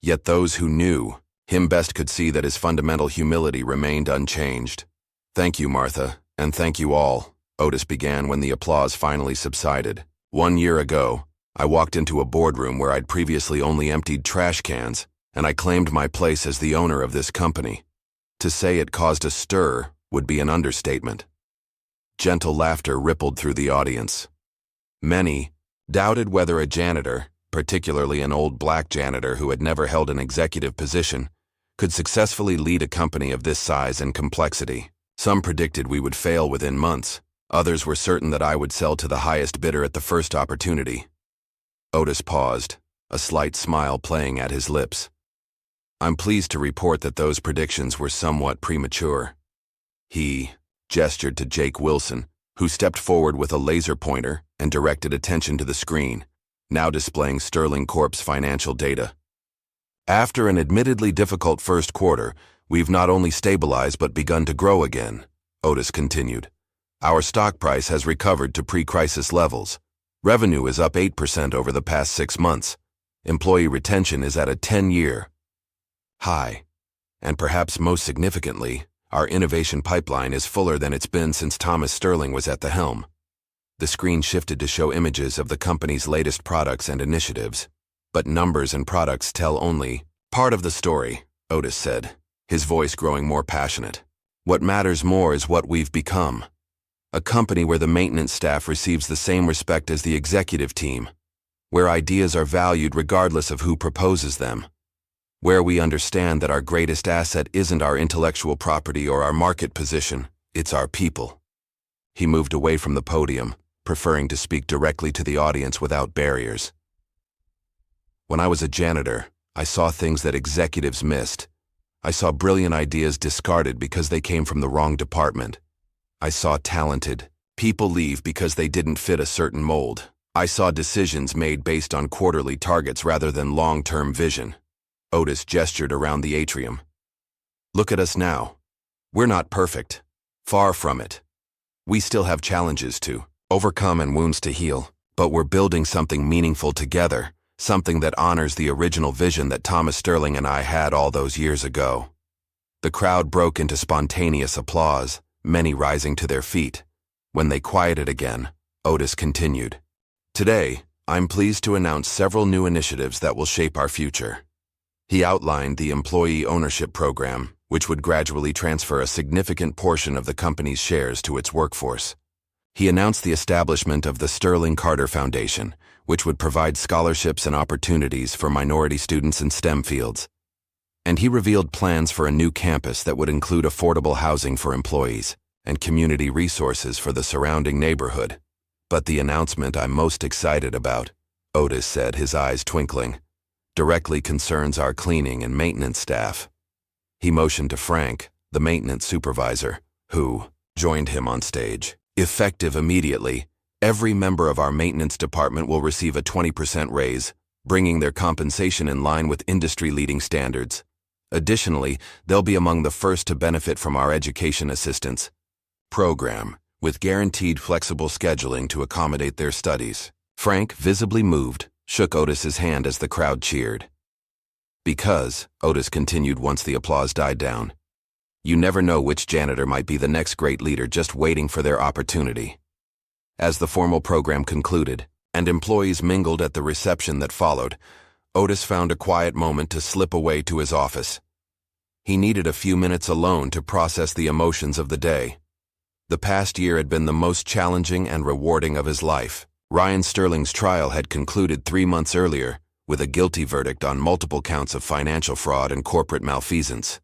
Yet those who knew him best could see that his fundamental humility remained unchanged. "Thank you, Martha, and thank you all," Otis began when the applause finally subsided. 1 year ago, I walked into a boardroom where I'd previously only emptied trash cans, and I claimed my place as the owner of this company. To say it caused a stir would be an understatement. Gentle laughter rippled through the audience. Many doubted whether a janitor, particularly an old black janitor who had never held an executive position, could successfully lead a company of this size and complexity. Some predicted we would fail within months. Others were certain that I would sell to the highest bidder at the first opportunity. Otis paused, a slight smile playing at his lips. "I'm pleased to report that those predictions were somewhat premature." He gestured to Jake Wilson, who stepped forward with a laser pointer and directed attention to the screen, now displaying Sterling Corp's financial data. "After an admittedly difficult first quarter, we've not only stabilized but begun to grow again," Otis continued. "Our stock price has recovered to pre-crisis levels. Revenue is up 8% over the past 6 months. Employee retention is at a 10-year high. And perhaps most significantly, our innovation pipeline is fuller than it's been since Thomas Sterling was at the helm." The screen shifted to show images of the company's latest products and initiatives. "But numbers and products tell only part of the story," Otis said, his voice growing more passionate. "What matters more is what we've become. A company where the maintenance staff receives the same respect as the executive team, where ideas are valued regardless of who proposes them, where we understand that our greatest asset isn't our intellectual property or our market position, it's our people." He moved away from the podium, preferring to speak directly to the audience without barriers. "When I was a janitor, I saw things that executives missed. I saw brilliant ideas discarded because they came from the wrong department. I saw talented people leave because they didn't fit a certain mold. I saw decisions made based on quarterly targets rather than long-term vision." Otis gestured around the atrium. "Look at us now. We're not perfect. Far from it. We still have challenges to overcome and wounds to heal, but we're building something meaningful together, something that honors the original vision that Thomas Sterling and I had all those years ago." The crowd broke into spontaneous applause, many rising to their feet. When they quieted again, Otis continued. "Today, I'm pleased to announce several new initiatives that will shape our future." He outlined the employee ownership program, which would gradually transfer a significant portion of the company's shares to its workforce. He announced the establishment of the Sterling Carter Foundation, which would provide scholarships and opportunities for minority students in STEM fields. And he revealed plans for a new campus that would include affordable housing for employees and community resources for the surrounding neighborhood. "But the announcement I'm most excited about," Otis said, his eyes twinkling, "directly concerns our cleaning and maintenance staff." He motioned to Frank, the maintenance supervisor, who joined him on stage. "Effective immediately, every member of our maintenance department will receive a 20% raise, bringing their compensation in line with industry-leading standards. Additionally, they'll be among the first to benefit from our education assistance program, with guaranteed flexible scheduling to accommodate their studies." Frank, visibly moved, shook Otis's hand as the crowd cheered. Because, Otis continued once the applause died down, you never know which janitor might be the next great leader just waiting for their opportunity. As the formal program concluded, and employees mingled at the reception that followed, Otis found a quiet moment to slip away to his office. He needed a few minutes alone to process the emotions of the day. The past year had been the most challenging and rewarding of his life. Ryan Sterling's trial had concluded 3 months earlier, with a guilty verdict on multiple counts of financial fraud and corporate malfeasance.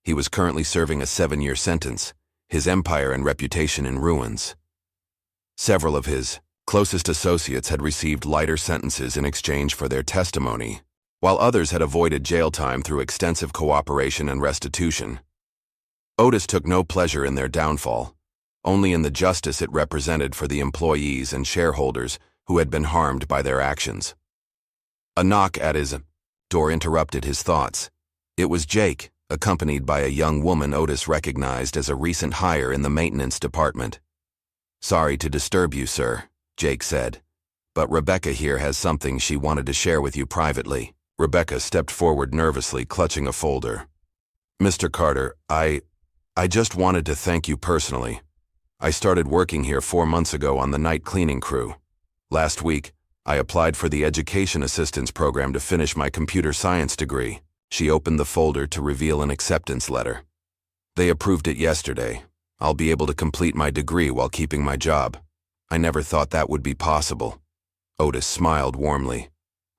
He was currently serving a 7-year sentence, his empire and reputation in ruins. Several of his closest associates had received lighter sentences in exchange for their testimony, while others had avoided jail time through extensive cooperation and restitution. Otis took no pleasure in their downfall, only in the justice it represented for the employees and shareholders who had been harmed by their actions. A knock at his door interrupted his thoughts. It was Jake, accompanied by a young woman Otis recognized as a recent hire in the maintenance department. "Sorry to disturb you, sir," Jake said, "but Rebecca here has something she wanted to share with you privately." Rebecca stepped forward nervously, clutching a folder. "Mr. Carter, I just wanted to thank you personally. I started working here 4 months ago on the night cleaning crew. Last week, I applied for the Education Assistance Program to finish my computer science degree." She opened the folder to reveal an acceptance letter. "They approved it yesterday. I'll be able to complete my degree while keeping my job. I never thought that would be possible." Otis smiled warmly.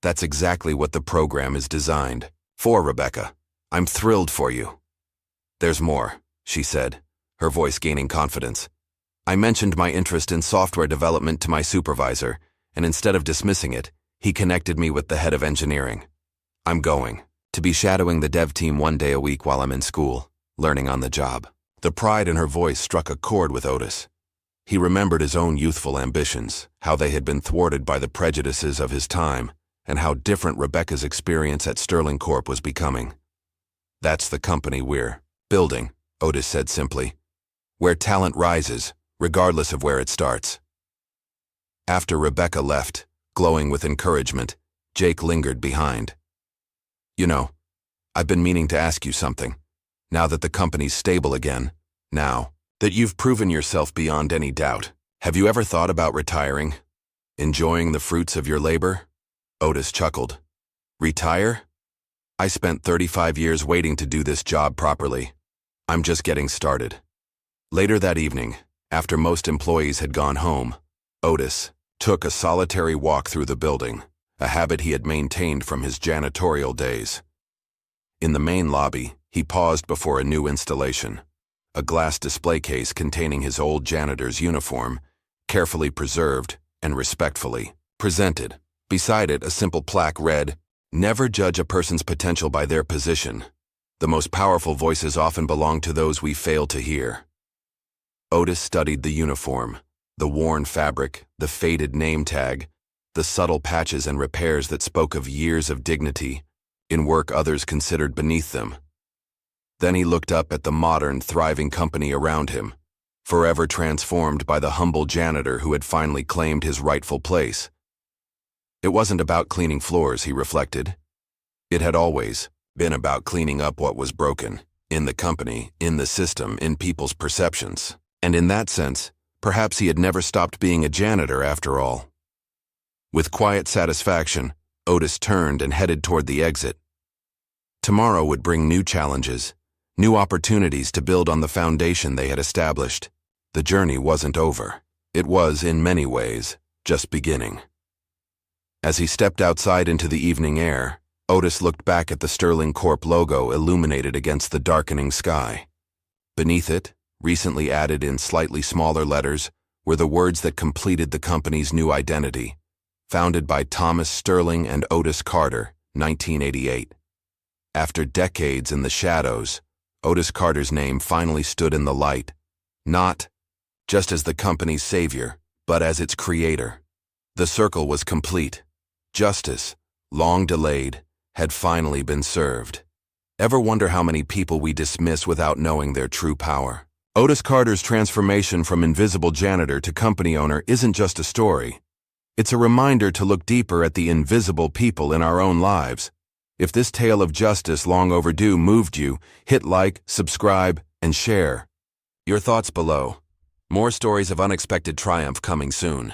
"That's exactly what the program is designed for, Rebecca. I'm thrilled for you." "There's more," she said, her voice gaining confidence. "I mentioned my interest in software development to my supervisor, and instead of dismissing it, he connected me with the head of engineering. I'm going to be shadowing the dev team 1 day a week while I'm in school, learning on the job." The pride in her voice struck a chord with Otis. He remembered his own youthful ambitions, how they had been thwarted by the prejudices of his time, and how different Rebecca's experience at Sterling Corp was becoming. "That's the company we're building," Otis said simply. "Where talent rises, regardless of where it starts." After Rebecca left, glowing with encouragement, Jake lingered behind. "You know, I've been meaning to ask you something. Now that the company's stable again, now that you've proven yourself beyond any doubt, have you ever thought about retiring? Enjoying the fruits of your labor?" Otis chuckled. "Retire? I spent 35 years waiting to do this job properly. I'm just getting started." Later that evening, after most employees had gone home, Otis took a solitary walk through the building, a habit he had maintained from his janitorial days. In the main lobby, he paused before a new installation, a glass display case containing his old janitor's uniform, carefully preserved and respectfully presented. Beside it, a simple plaque read, "Never judge a person's potential by their position. The most powerful voices often belong to those we fail to hear." Otis studied the uniform, the worn fabric, the faded name tag, the subtle patches and repairs that spoke of years of dignity in work others considered beneath them. Then he looked up at the modern, thriving company around him, forever transformed by the humble janitor who had finally claimed his rightful place. It wasn't about cleaning floors, he reflected. It had always been about cleaning up what was broken, in the company, in the system, in people's perceptions. And in that sense, perhaps he had never stopped being a janitor after all. With quiet satisfaction, Otis turned and headed toward the exit. Tomorrow would bring new challenges, new opportunities to build on the foundation they had established. The journey wasn't over. It was, in many ways, just beginning. As he stepped outside into the evening air, Otis looked back at the Sterling Corp logo illuminated against the darkening sky. Beneath it, recently added in slightly smaller letters, were the words that completed the company's new identity, founded by Thomas Sterling and Otis Carter, 1988. After decades in the shadows, Otis Carter's name finally stood in the light, not just as the company's savior, but as its creator. The circle was complete. Justice, long delayed, had finally been served. Ever wonder how many people we dismiss without knowing their true power? Otis Carter's transformation from invisible janitor to company owner isn't just a story. It's a reminder to look deeper at the invisible people in our own lives, If this tale of justice long overdue moved you, hit like, subscribe, and share. Your thoughts below. More stories of unexpected triumph coming soon.